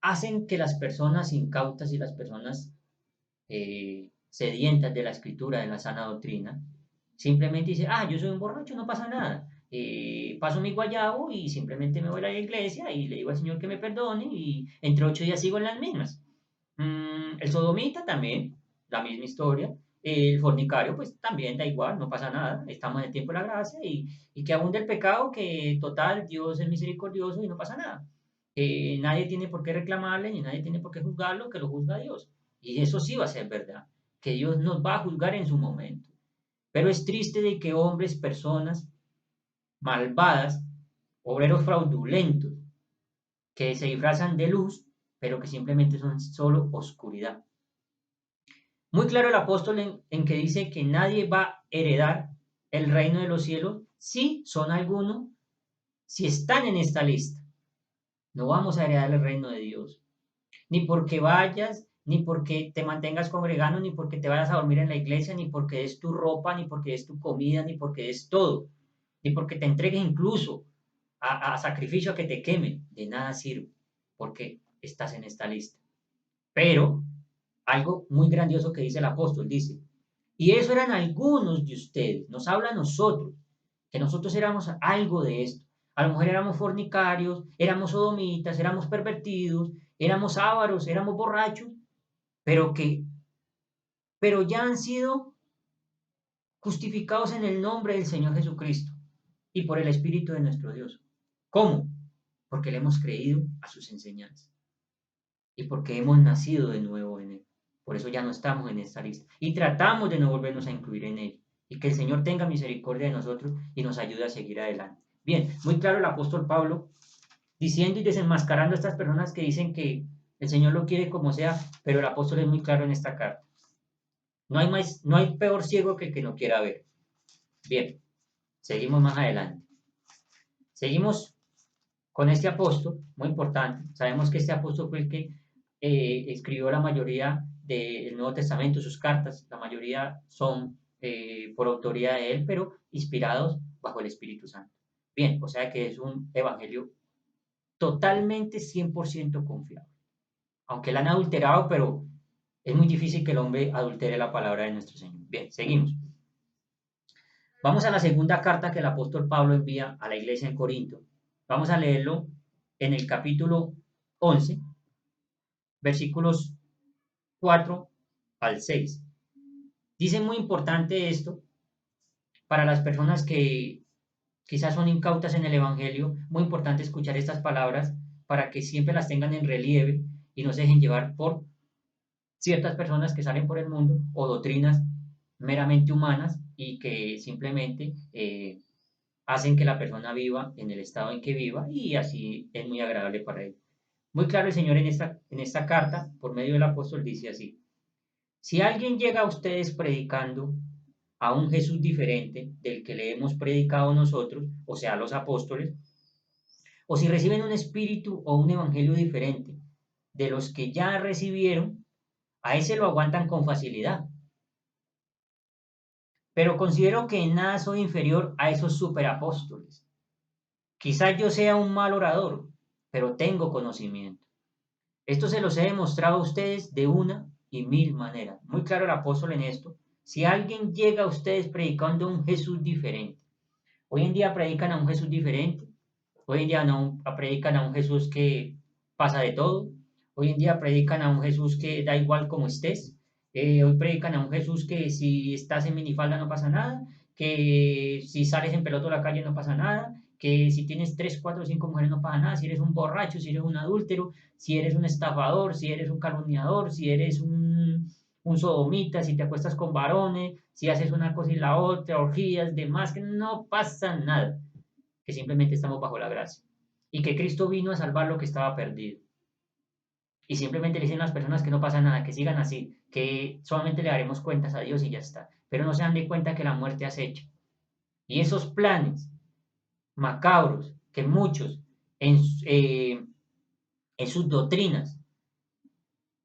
hacen que las personas incautas y las personas sedientas de la escritura, de la sana doctrina, simplemente dicen, ah, yo soy un borracho, no pasa nada. Paso mi guayabo y simplemente me voy a la iglesia y le digo al Señor que me perdone y entre 8 días sigo en las mismas. El sodomita también, la misma historia. El fornicario, pues también da igual, no pasa nada. Estamos en el tiempo de la gracia y que abunde el pecado, que total, Dios es misericordioso y no pasa nada. Nadie tiene por qué reclamarle ni nadie tiene por qué juzgarlo, que lo juzga Dios. Y eso sí va a ser verdad, que Dios nos va a juzgar en su momento. Pero es triste de que hombres, personas malvadas, obreros fraudulentos, que se disfrazan de luz, pero que simplemente son solo oscuridad. Muy claro el apóstol en que dice que nadie va a heredar el reino de los cielos si son algunos, si están en esta lista. No vamos a heredar el reino de Dios. Ni porque vayas, ni porque te mantengas congregando, ni porque te vayas a dormir en la iglesia, ni porque des tu ropa, ni porque des tu comida, ni porque des todo, ni porque te entregues incluso a sacrificio a que te quemen. De nada sirve, porque estás en esta lista. Pero algo muy grandioso que dice el apóstol, dice, y eso eran algunos de ustedes, nos habla a nosotros, que nosotros éramos algo de esto. A lo mejor éramos fornicarios, éramos sodomitas, éramos pervertidos, éramos ávaros, éramos borrachos, pero que, pero ya han sido justificados en el nombre del Señor Jesucristo y por el Espíritu de nuestro Dios. ¿Cómo? Porque le hemos creído a sus enseñanzas y porque hemos nacido de nuevo en Él. Por eso ya no estamos en esta lista y tratamos de no volvernos a incluir en Él. Y que el Señor tenga misericordia de nosotros y nos ayude a seguir adelante. Bien, muy claro el apóstol Pablo diciendo y desenmascarando a estas personas que dicen que el Señor lo quiere como sea, pero el apóstol es muy claro en esta carta. No hay peor ciego que el que no quiera ver. Bien, seguimos más adelante. Seguimos con este apóstol, muy importante. Sabemos que este apóstol fue el que escribió la mayoría del Nuevo Testamento, sus cartas, la mayoría son por autoría de él, pero inspirados bajo el Espíritu Santo. Bien, o sea que es un evangelio totalmente 100% confiable. aunque la han adulterado, pero es muy difícil que el hombre adultere la palabra de nuestro Señor. Bien, seguimos. Vamos a la segunda carta que el apóstol Pablo envía a la iglesia en Corinto. Vamos a leerlo en el capítulo 11, versículos 4 al 6. Dice muy importante esto para las personas que quizás son incautas en el Evangelio, muy importante escuchar estas palabras para que siempre las tengan en relieve y no se dejen llevar por ciertas personas que salen por el mundo o doctrinas meramente humanas y que simplemente hacen que la persona viva en el estado en que viva y así es muy agradable para él. Muy claro el Señor en esta carta, por medio del apóstol, dice así: si alguien llega a ustedes predicando a un Jesús diferente del que le hemos predicado nosotros, o sea, los apóstoles, o si reciben un espíritu o un evangelio diferente de los que ya recibieron, a ese lo aguantan con facilidad. Pero considero que en nada soy inferior a esos superapóstoles. Quizás yo sea un mal orador, pero tengo conocimiento. Esto se los he demostrado a ustedes de una y mil maneras. Muy claro el apóstol en esto. Si alguien llega a ustedes predicando un Jesús diferente, hoy en día predican a un Jesús diferente, hoy en día no predican a un Jesús que pasa de todo, hoy en día predican a un Jesús que da igual como estés, hoy predican a un Jesús que si estás en minifalda no pasa nada, que si sales en peloto a la calle no pasa nada, que si tienes 3, 4, 5 mujeres no pasa nada, si eres un borracho, si eres un adúltero, si eres un estafador, si eres un calumniador, si eres un sodomita, si te acuestas con varones, si haces una cosa y la otra, orgías, demás, que no pasa nada, que simplemente estamos bajo la gracia y que Cristo vino a salvar lo que estaba perdido. Y simplemente le dicen a las personas que no pasa nada, que sigan así, que solamente le daremos cuentas a Dios y ya está. Pero no se dan de cuenta que la muerte acecha. Y esos planes macabros que muchos en, eh, en sus doctrinas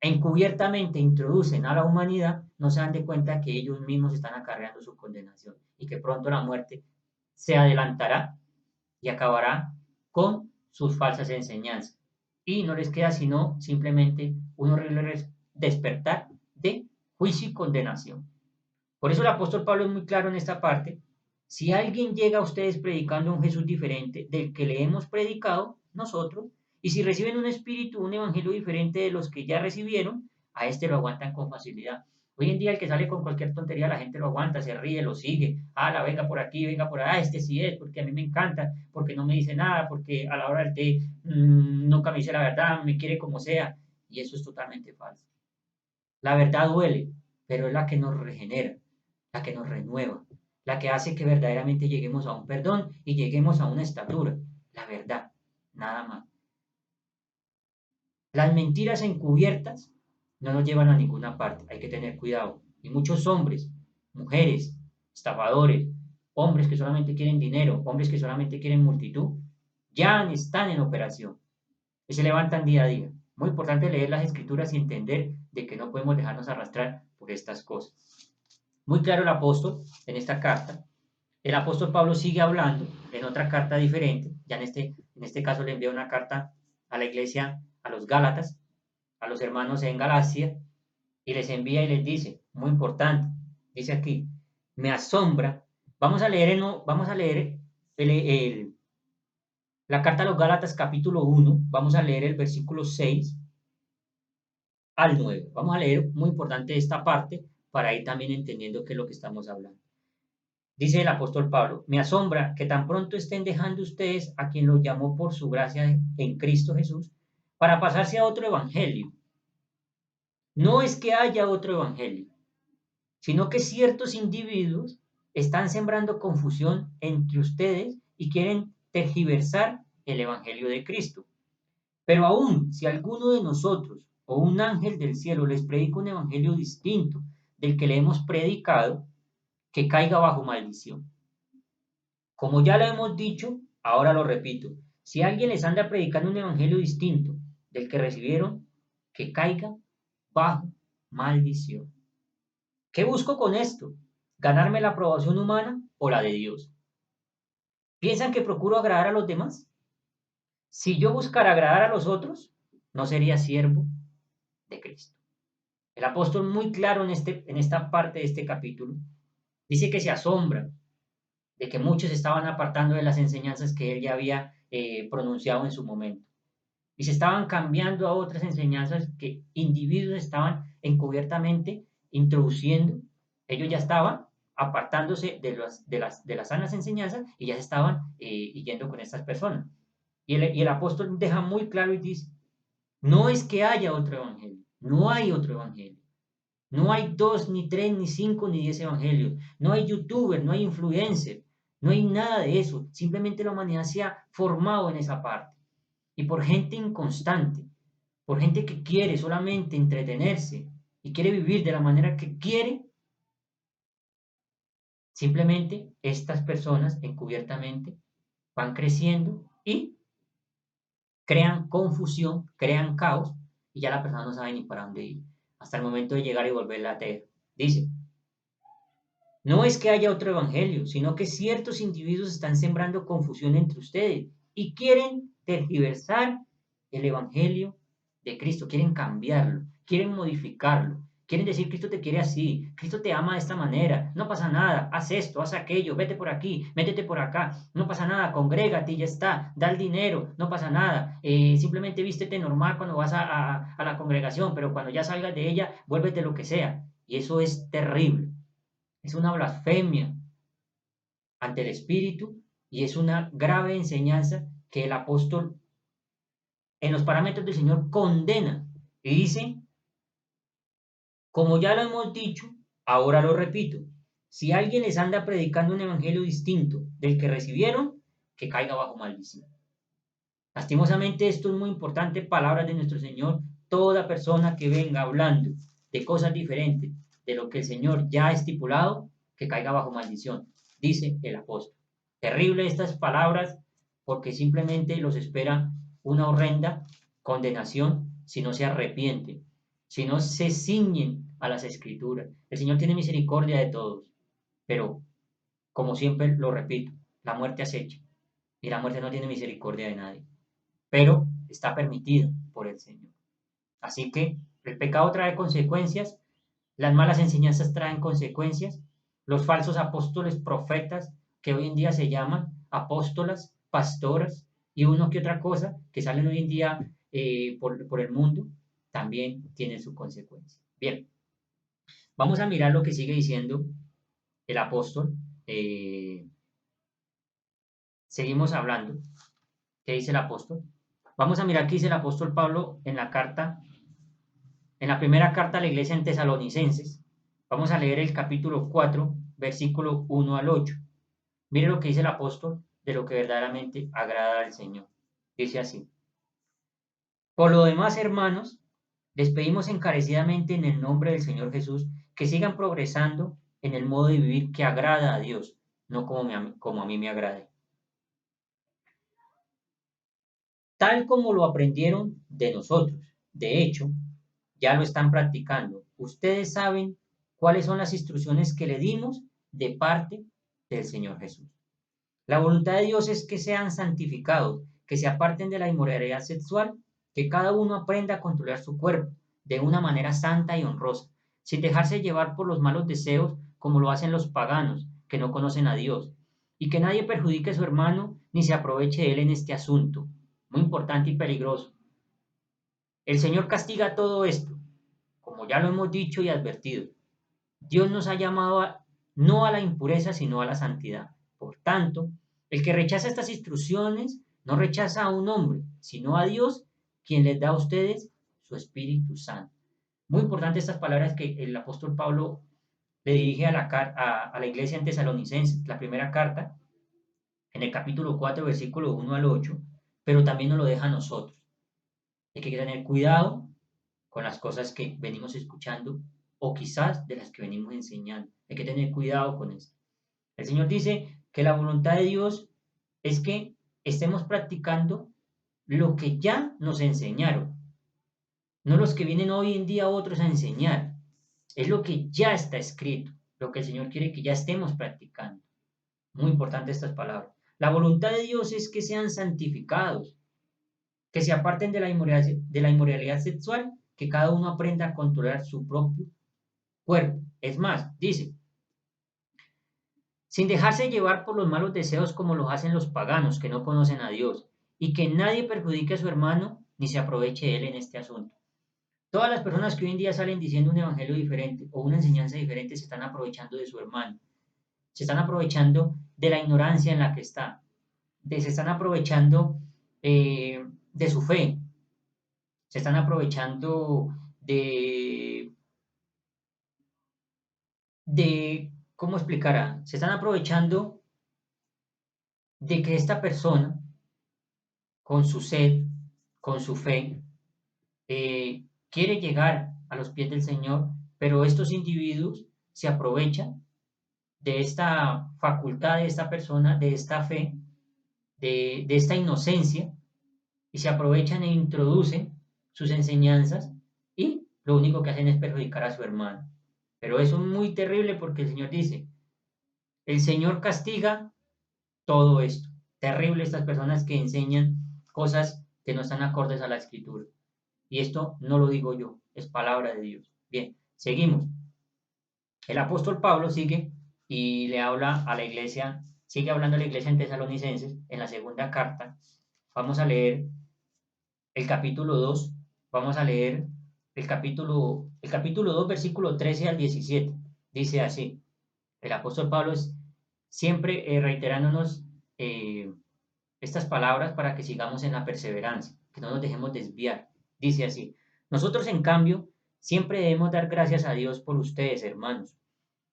encubiertamente introducen a la humanidad, no se dan de cuenta que ellos mismos están acarreando su condenación y que pronto la muerte se adelantará y acabará con sus falsas enseñanzas. Y no les queda sino simplemente un horrible despertar de juicio y condenación. Por eso el apóstol Pablo es muy claro en esta parte. Si alguien llega a ustedes predicando un Jesús diferente del que le hemos predicado nosotros, y si reciben un espíritu, un evangelio diferente de los que ya recibieron, a este lo aguantan con facilidad. Hoy en día el que sale con cualquier tontería la gente lo aguanta, se ríe, lo sigue. Ah, la venga por aquí, venga por allá, este sí es, porque a mí me encanta, porque no me dice nada, porque a la hora del té nunca me dice la verdad, me quiere como sea. Y eso es totalmente falso. La verdad duele, pero es la que nos regenera, la que nos renueva, la que hace que verdaderamente lleguemos a un perdón y lleguemos a una estatura. La verdad, nada más. Las mentiras encubiertas no nos llevan a ninguna parte, hay que tener cuidado. Y muchos hombres, mujeres, estafadores, hombres que solamente quieren dinero, hombres que solamente quieren multitud, ya están en operación y se levantan día a día. Muy importante leer las escrituras y entender de que no podemos dejarnos arrastrar por estas cosas. Muy claro el apóstol en esta carta. El apóstol Pablo sigue hablando en otra carta diferente. Ya en este caso le envía una carta a la iglesia, a los Gálatas, a los hermanos en Galacia, y les envía y les dice, muy importante, dice aquí, me asombra. Vamos a leer la carta a los Gálatas capítulo 1, vamos a leer el versículo 6 al 9. Vamos a leer muy importante esta parte para ir también entendiendo qué es lo que estamos hablando. Dice el apóstol Pablo, me asombra que tan pronto estén dejando ustedes a quien los llamó por su gracia en Cristo Jesús para pasarse a otro evangelio. No es que haya otro evangelio, sino que ciertos individuos están sembrando confusión entre ustedes y quieren tergiversar el evangelio de Cristo. Pero aún si alguno de nosotros o un ángel del cielo les predica un evangelio distinto del que le hemos predicado, que caiga bajo maldición. Como ya lo hemos dicho, ahora lo repito. Si alguien les anda predicando un evangelio distinto del que recibieron, que caiga bajo maldición. ¿Qué busco con esto? ¿Ganarme la aprobación humana o la de Dios? ¿Piensan que procuro agradar a los demás? Si yo buscara agradar a los otros, no sería siervo, de Cristo. El apóstol muy claro en esta parte de este capítulo dice que se asombra de que muchos estaban apartando de las enseñanzas que él ya había pronunciado en su momento y se estaban cambiando a otras enseñanzas que individuos estaban encubiertamente introduciendo. Ellos ya estaban apartándose de las sanas enseñanzas y ya se estaban yendo con estas personas. Y el apóstol deja muy claro y dice, no es que haya otro evangelio, no hay otro evangelio. No hay dos, ni tres, ni cinco, ni 10 evangelios. No hay youtuber, no hay influencer, no hay nada de eso. Simplemente la humanidad se ha formado en esa parte. Y por gente inconstante, por gente que quiere solamente entretenerse y quiere vivir de la manera que quiere, simplemente estas personas encubiertamente van creciendo y crean confusión, crean caos y ya la persona no sabe ni para dónde ir. Hasta el momento de llegar y volverla a tener. Dice, no es que haya otro evangelio, sino que ciertos individuos están sembrando confusión entre ustedes y quieren tergiversar el evangelio de Cristo, quieren cambiarlo, quieren modificarlo, quieren decir Cristo te quiere así, Cristo te ama de esta manera, no pasa nada, haz esto, haz aquello, vete por aquí, métete por acá, no pasa nada, congrégate y ya está, da el dinero, no pasa nada, simplemente vístete normal cuando vas a la congregación, pero cuando ya salgas de ella, vuélvete lo que sea. Y eso es terrible. Es una blasfemia ante el Espíritu y es una grave enseñanza que el apóstol en los parámetros del Señor condena y dice, como ya lo hemos dicho, ahora lo repito, si alguien les anda predicando un evangelio distinto del que recibieron, que caiga bajo maldición. Lastimosamente esto es muy importante, palabras de nuestro Señor, toda persona que venga hablando de cosas diferentes de lo que el Señor ya ha estipulado, que caiga bajo maldición, dice el apóstol. Terrible estas palabras porque simplemente los espera una horrenda condenación si no se arrepienten, si no se ciñen a las escrituras. El Señor tiene misericordia de todos, pero como siempre lo repito, la muerte acecha y la muerte no tiene misericordia de nadie, pero está permitido por el Señor. Así que el pecado trae consecuencias, las malas enseñanzas traen consecuencias, los falsos apóstoles, profetas, que hoy en día se llaman apóstolas, pastoras y uno que otra cosa que salen hoy en día por el mundo, también tienen su consecuencia. Bien, vamos a mirar lo que sigue diciendo el apóstol. Eh, Seguimos hablando. ¿Qué dice el apóstol? Vamos a mirar qué dice el apóstol Pablo en la primera carta a la iglesia en Tesalonicenses. Vamos a leer el capítulo 4, versículo 1 al 8. Mire lo que dice el apóstol de lo que verdaderamente agrada al Señor. Dice así. Por lo demás, hermanos, les pedimos encarecidamente en el nombre del Señor Jesús que sigan progresando en el modo de vivir que agrada a Dios, no como a mí me agrade. Tal como lo aprendieron de nosotros. De hecho, ya lo están practicando. Ustedes saben cuáles son las instrucciones que le dimos de parte del Señor Jesús. La voluntad de Dios es que sean santificados, que se aparten de la inmoralidad sexual, que cada uno aprenda a controlar su cuerpo de una manera santa y honrosa, sin dejarse llevar por los malos deseos como lo hacen los paganos que no conocen a Dios, y que nadie perjudique a su hermano ni se aproveche de él en este asunto, muy importante y peligroso. El Señor castiga todo esto, como ya lo hemos dicho y advertido. Dios nos ha llamado no a la impureza, sino a la santidad. Por tanto, el que rechaza estas instrucciones no rechaza a un hombre, sino a Dios, quien les da a ustedes su Espíritu Santo. Muy importante estas palabras que el apóstol Pablo le dirige a la iglesia en Tesalonicenses, la primera carta, en el capítulo 4, versículo 1 al 8, pero también nos lo deja a nosotros. Hay que tener cuidado con las cosas que venimos escuchando o quizás de las que venimos enseñando. Hay que tener cuidado con esto. El Señor dice que la voluntad de Dios es que estemos practicando lo que ya nos enseñaron, no los que vienen hoy en día otros a enseñar. Es lo que ya está escrito, lo que el Señor quiere que ya estemos practicando. Muy importante estas palabras. La voluntad de Dios es que sean santificados, que se aparten de la inmoralidad sexual, que cada uno aprenda a controlar su propio cuerpo. Es más, dice, sin dejarse llevar por los malos deseos como los hacen los paganos que no conocen a Dios, y que nadie perjudique a su hermano ni se aproveche de él en este asunto. Todas las personas que hoy en día salen diciendo un evangelio diferente o una enseñanza diferente se están aprovechando de su hermano, se están aprovechando de la ignorancia en la que está, se están aprovechando de su fe, se están aprovechando ¿cómo explicará? Se están aprovechando de que esta persona, con su sed, con su fe, quiere llegar a los pies del Señor, pero estos individuos se aprovechan de esta facultad de esta persona, de esta fe, de esta inocencia, y se aprovechan e introducen sus enseñanzas y lo único que hacen es perjudicar a su hermano. Pero eso es muy terrible porque el Señor dice, el Señor castiga todo esto. Terrible estas personas que enseñan cosas que no están acordes a la escritura. Y esto no lo digo yo, es palabra de Dios. Bien, seguimos. El apóstol Pablo sigue y le habla a la iglesia, sigue hablando a la iglesia en Tesalonicenses, en la segunda carta. Vamos a leer el capítulo 2, vamos a leer el capítulo 2, versículo 13 al 17. Dice así, el apóstol Pablo es siempre reiterándonos estas palabras para que sigamos en la perseverancia, que no nos dejemos desviar. Dice así, nosotros en cambio siempre debemos dar gracias a Dios por ustedes, hermanos,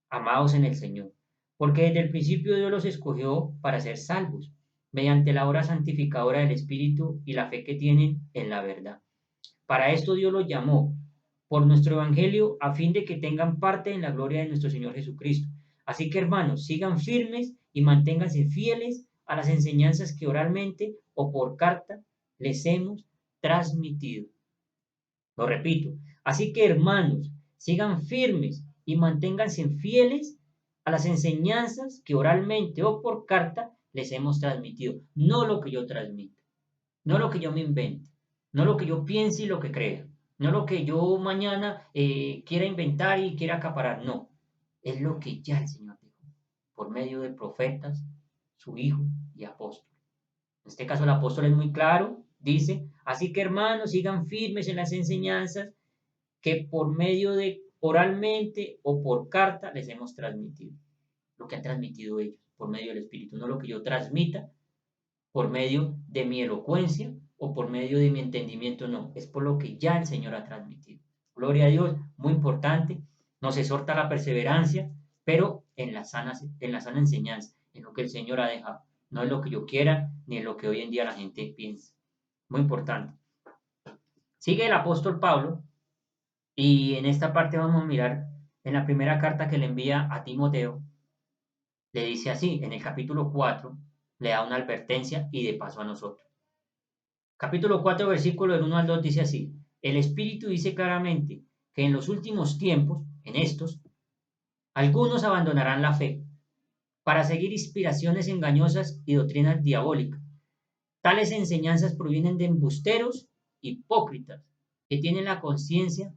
amados en el Señor, porque desde el principio Dios los escogió para ser salvos, mediante la obra santificadora del Espíritu y la fe que tienen en la verdad. Para esto Dios los llamó por nuestro Evangelio a fin de que tengan parte en la gloria de nuestro Señor Jesucristo. Así que hermanos, sigan firmes y manténganse fieles a las enseñanzas que oralmente o por carta les hemos transmitido. Lo repito, así que hermanos, sigan firmes y manténganse fieles a las enseñanzas que oralmente o por carta les hemos transmitido. No lo que yo transmito, no lo que yo me invente, no lo que yo piense y lo que crea, no lo que yo mañana quiera inventar y quiera acaparar, no. Es lo que ya el Señor dijo, por medio de profetas, su Hijo y apóstol. En este caso el apóstol es muy claro, dice, así que hermanos, sigan firmes en las enseñanzas que por medio de oralmente o por carta les hemos transmitido. Lo que han transmitido ellos por medio del Espíritu, no lo que yo transmita por medio de mi elocuencia o por medio de mi entendimiento, no, es por lo que ya el Señor ha transmitido. Gloria a Dios, muy importante, nos exhorta a la perseverancia, pero en la sana enseñanza, en lo que el Señor ha dejado, no en lo que yo quiera ni en lo que hoy en día la gente piensa. Muy importante. Sigue el apóstol Pablo y en esta parte vamos a mirar en la primera carta que le envía a Timoteo, le dice así, en el capítulo 4, le da una advertencia y de paso a nosotros. Capítulo 4, versículo del 1 al 2 dice así, el Espíritu dice claramente que en los últimos tiempos, en estos, algunos abandonarán la fe para seguir inspiraciones engañosas y doctrinas diabólicas. Tales enseñanzas provienen de embusteros hipócritas que tienen la conciencia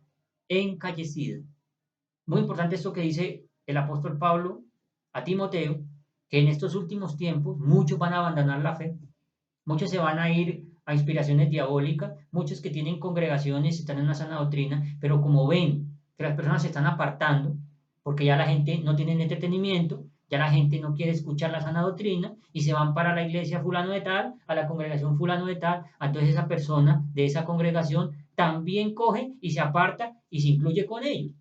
encallecida. Muy importante esto que dice el apóstol Pablo a Timoteo, que en estos últimos tiempos muchos van a abandonar la fe, muchos se van a ir a inspiraciones diabólicas, muchos que tienen congregaciones están en una sana doctrina, pero como ven que las personas se están apartando, porque ya la gente no tiene entretenimiento, ya la gente no quiere escuchar la sana doctrina y se van para la iglesia fulano de tal, a la congregación fulano de tal, entonces esa persona de esa congregación también coge y se aparta y se incluye con ellos.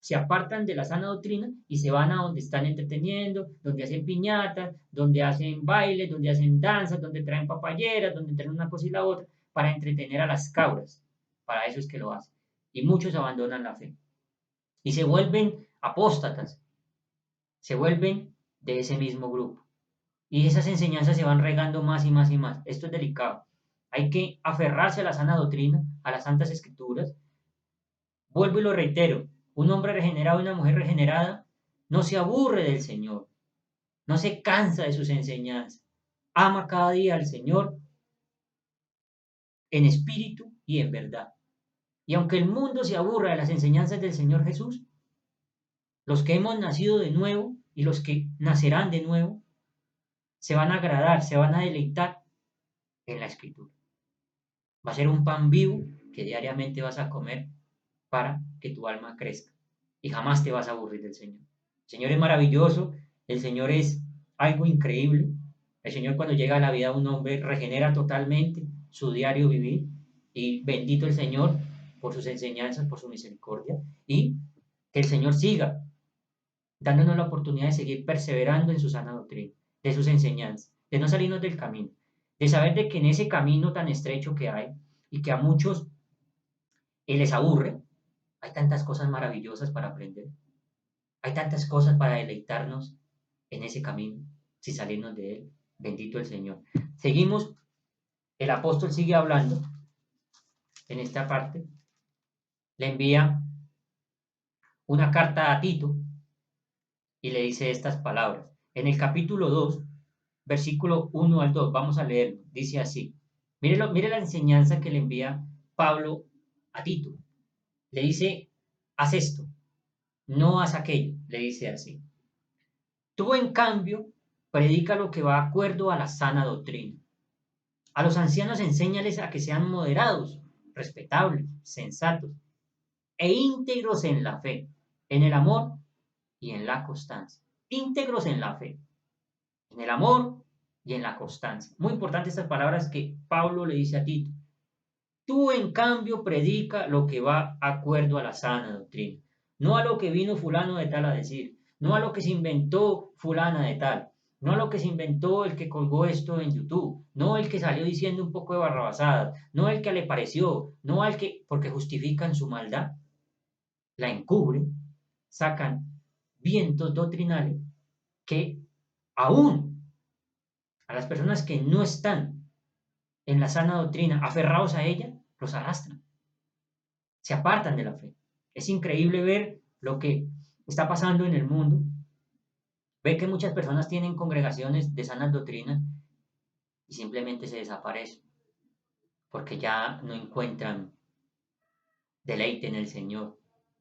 Se apartan de la sana doctrina y se van a donde están entreteniendo, donde hacen piñatas, donde hacen bailes, donde hacen danzas, donde traen papayeras, donde traen una cosa y la otra, para entretener a las cabras. Para eso es que lo hacen. Y muchos abandonan la fe. Y se vuelven apóstatas, se vuelven de ese mismo grupo. Y esas enseñanzas se van regando más y más y más. Esto es delicado. Hay que aferrarse a la sana doctrina, a las santas escrituras. Vuelvo y lo reitero, un hombre regenerado y una mujer regenerada no se aburre del Señor, no se cansa de sus enseñanzas, ama cada día al Señor en espíritu y en verdad. Y aunque el mundo se aburra de las enseñanzas del Señor Jesús, los que hemos nacido de nuevo y los que nacerán de nuevo se van a agradar, se van a deleitar en la Escritura. Va a ser un pan vivo que diariamente vas a comer para que tu alma crezca y jamás te vas a aburrir del Señor. El Señor es maravilloso, el Señor es algo increíble. El Señor cuando llega a la vida de un hombre regenera totalmente su diario vivir y bendito el Señor por sus enseñanzas, por su misericordia y que el Señor siga dándonos la oportunidad de seguir perseverando en su sana doctrina, de sus enseñanzas, de no salirnos del camino, de saber de que en ese camino tan estrecho que hay y que a muchos les aburre, hay tantas cosas maravillosas para aprender, hay tantas cosas para deleitarnos en ese camino, sin salirnos de él. Bendito el Señor. Seguimos, el apóstol sigue hablando en esta parte, le envía una carta a Tito y le dice estas palabras. En el capítulo 2, versículo 1 al 2, vamos a leerlo, dice así. Mire la enseñanza que le envía Pablo a Tito. Le dice, haz esto, no haz aquello, le dice así. Tú, en cambio, predica lo que va de acuerdo a la sana doctrina. A los ancianos enséñales a que sean moderados, respetables, sensatos e íntegros en la fe, en el amor y en la constancia. Íntegros en la fe, en el amor y en la constancia. Muy importante estas palabras que Pablo le dice a Tito. Tú, en cambio, predica lo que va acuerdo a la sana doctrina, no a lo que vino fulano de tal a decir, no a lo que se inventó fulana de tal, no a lo que se inventó el que colgó esto en YouTube, no el que salió diciendo un poco de barrabasadas, no el que le pareció, no al que, porque justifican su maldad, la encubren, sacan vientos doctrinales que aún a las personas que no están en la sana doctrina, aferrados a ella, los arrastran, se apartan de la fe. Es increíble ver lo que está pasando en el mundo, ver que muchas personas tienen congregaciones de sanas doctrinas y simplemente se desaparecen porque ya no encuentran deleite en el Señor,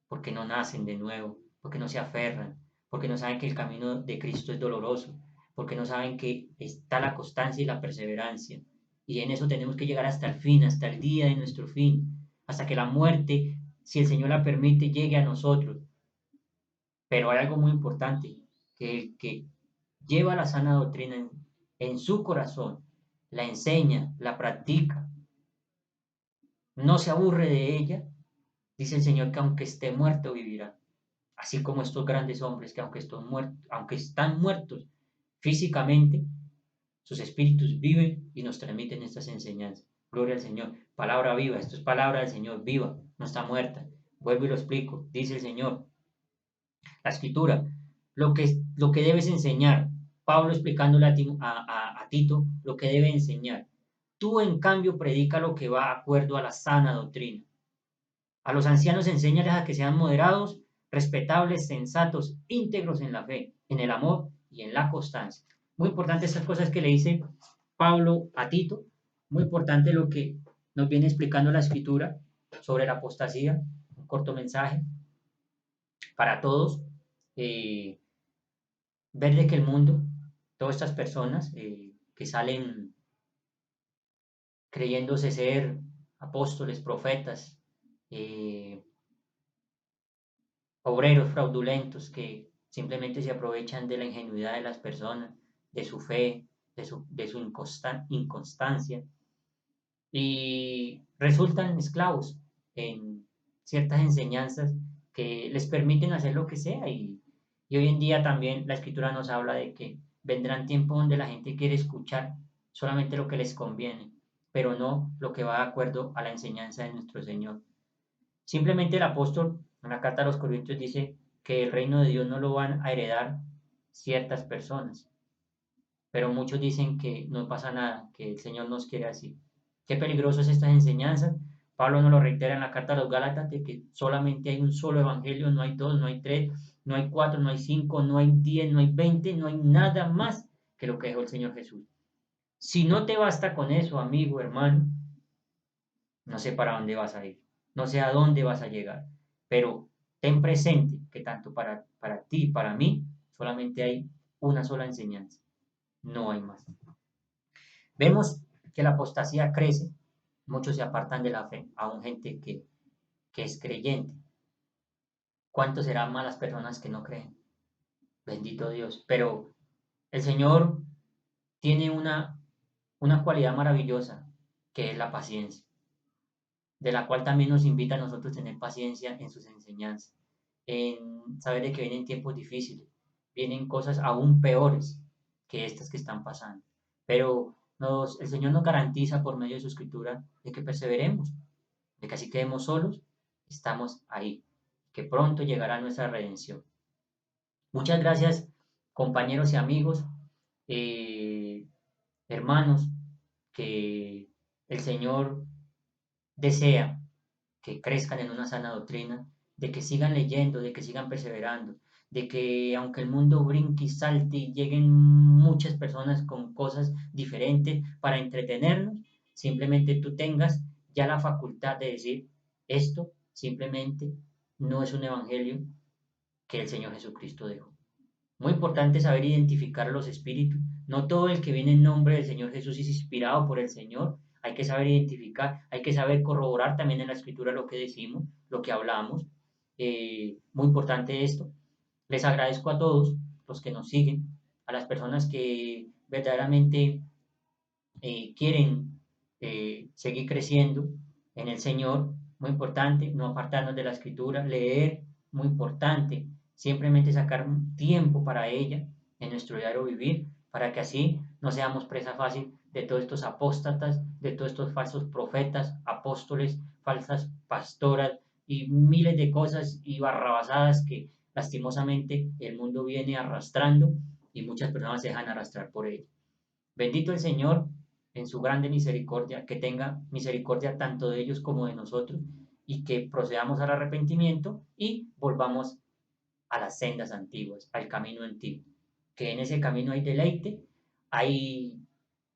porque no nacen de nuevo, porque no se aferran, porque no saben que el camino de Cristo es doloroso, porque no saben que está la constancia y la perseverancia. Y en eso tenemos que llegar hasta el fin, hasta el día de nuestro fin, hasta que la muerte, si el Señor la permite, llegue a nosotros. Pero hay algo muy importante, que el que lleva la sana doctrina en su corazón, la enseña, la practica, no se aburre de ella, dice el Señor que aunque esté muerto vivirá. Así como estos grandes hombres que aunque están muertos físicamente, sus espíritus viven y nos transmiten estas enseñanzas. Gloria al Señor. Palabra viva. Esto es palabra del Señor viva. No está muerta. Vuelvo y lo explico. Dice el Señor. La escritura. Lo que debes enseñar. Pablo explicándole a Tito lo que debe enseñar. Tú, en cambio, predica lo que va de acuerdo a la sana doctrina. A los ancianos enséñales a que sean moderados, respetables, sensatos, íntegros en la fe, en el amor y en la constancia. Muy importante estas cosas que le dice Pablo a Tito. Muy importante lo que nos viene explicando la escritura sobre la apostasía. Un corto mensaje para todos. Eh, Ver de que el mundo, todas estas personas que salen creyéndose ser apóstoles, profetas, eh, obreros fraudulentos que simplemente se aprovechan de la ingenuidad de las personas, de su fe, de su inconstancia y resultan esclavos en ciertas enseñanzas que les permiten hacer lo que sea y hoy en día también la escritura nos habla de que vendrán tiempos donde la gente quiere escuchar solamente lo que les conviene, pero no lo que va de acuerdo a la enseñanza de nuestro Señor. Simplemente el apóstol en la carta a los Corintios dice que el reino de Dios no lo van a heredar ciertas personas, pero muchos dicen que no pasa nada, que el Señor nos quiere así. Qué peligroso es estas enseñanzas. Pablo nos lo reitera en la carta a los Gálatas de que solamente hay un solo evangelio, no hay dos, no hay tres, no hay cuatro, no hay cinco, no hay 10, no hay 20, no hay nada más que lo que dejó el Señor Jesús. Si no te basta con eso, amigo, hermano, no sé para dónde vas a ir. no sé a dónde vas a llegar, pero ten presente que tanto para ti y para mí solamente hay una sola enseñanza, no hay más. Vemos que la apostasía crece, muchos se apartan de la fe, aún gente que es creyente. ¿Cuántos serán más las personas que no creen? Bendito Dios. Pero el Señor tiene una cualidad maravillosa, que es la paciencia, de la cual también nos invita a nosotros a tener paciencia en sus enseñanzas, en saber de que vienen tiempos difíciles, vienen cosas aún peores que estas que están pasando. Pero el Señor nos garantiza por medio de su escritura de que perseveremos, de que así quedemos solos, estamos ahí, que pronto llegará nuestra redención. Muchas gracias, compañeros y amigos, eh, hermanos, que el Señor desea que crezcan en una sana doctrina, de que sigan leyendo, de que sigan perseverando, de que aunque el mundo brinque y salte y lleguen muchas personas con cosas diferentes para entretenernos, simplemente tú tengas ya la facultad de decir, esto simplemente no es un evangelio que el Señor Jesucristo dejó. Muy importante saber identificar los espíritus. No todo el que viene en nombre del Señor Jesús es inspirado por el Señor. Hay que saber identificar, hay que saber corroborar también en la escritura lo que decimos, lo que hablamos. Muy importante esto. Les agradezco a todos los que nos siguen, a las personas que verdaderamente quieren seguir creciendo en el Señor, muy importante, no apartarnos de la escritura, leer, muy importante, simplemente sacar un tiempo para ella en nuestro diario vivir, para que así no seamos presa fácil de todos estos apóstatas, de todos estos falsos profetas, apóstoles, falsas pastoras y miles de cosas y barrabasadas que lastimosamente el mundo viene arrastrando y muchas personas se dejan arrastrar por ello. Bendito el Señor en su grande misericordia, que tenga misericordia tanto de ellos como de nosotros y que procedamos al arrepentimiento y volvamos a las sendas antiguas, al camino antiguo. Que en ese camino hay deleite, hay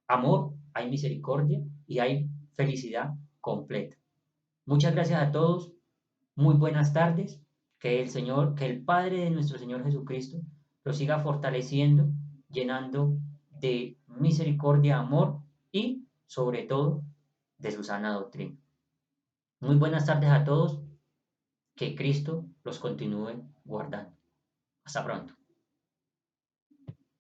amor, hay misericordia y hay felicidad completa. Muchas gracias a todos, muy buenas tardes, que el Señor, que el Padre de nuestro Señor Jesucristo los siga fortaleciendo, llenando de misericordia, amor y, sobre todo, de su sana doctrina. Muy buenas tardes a todos, que Cristo los continúe guardando. Hasta pronto.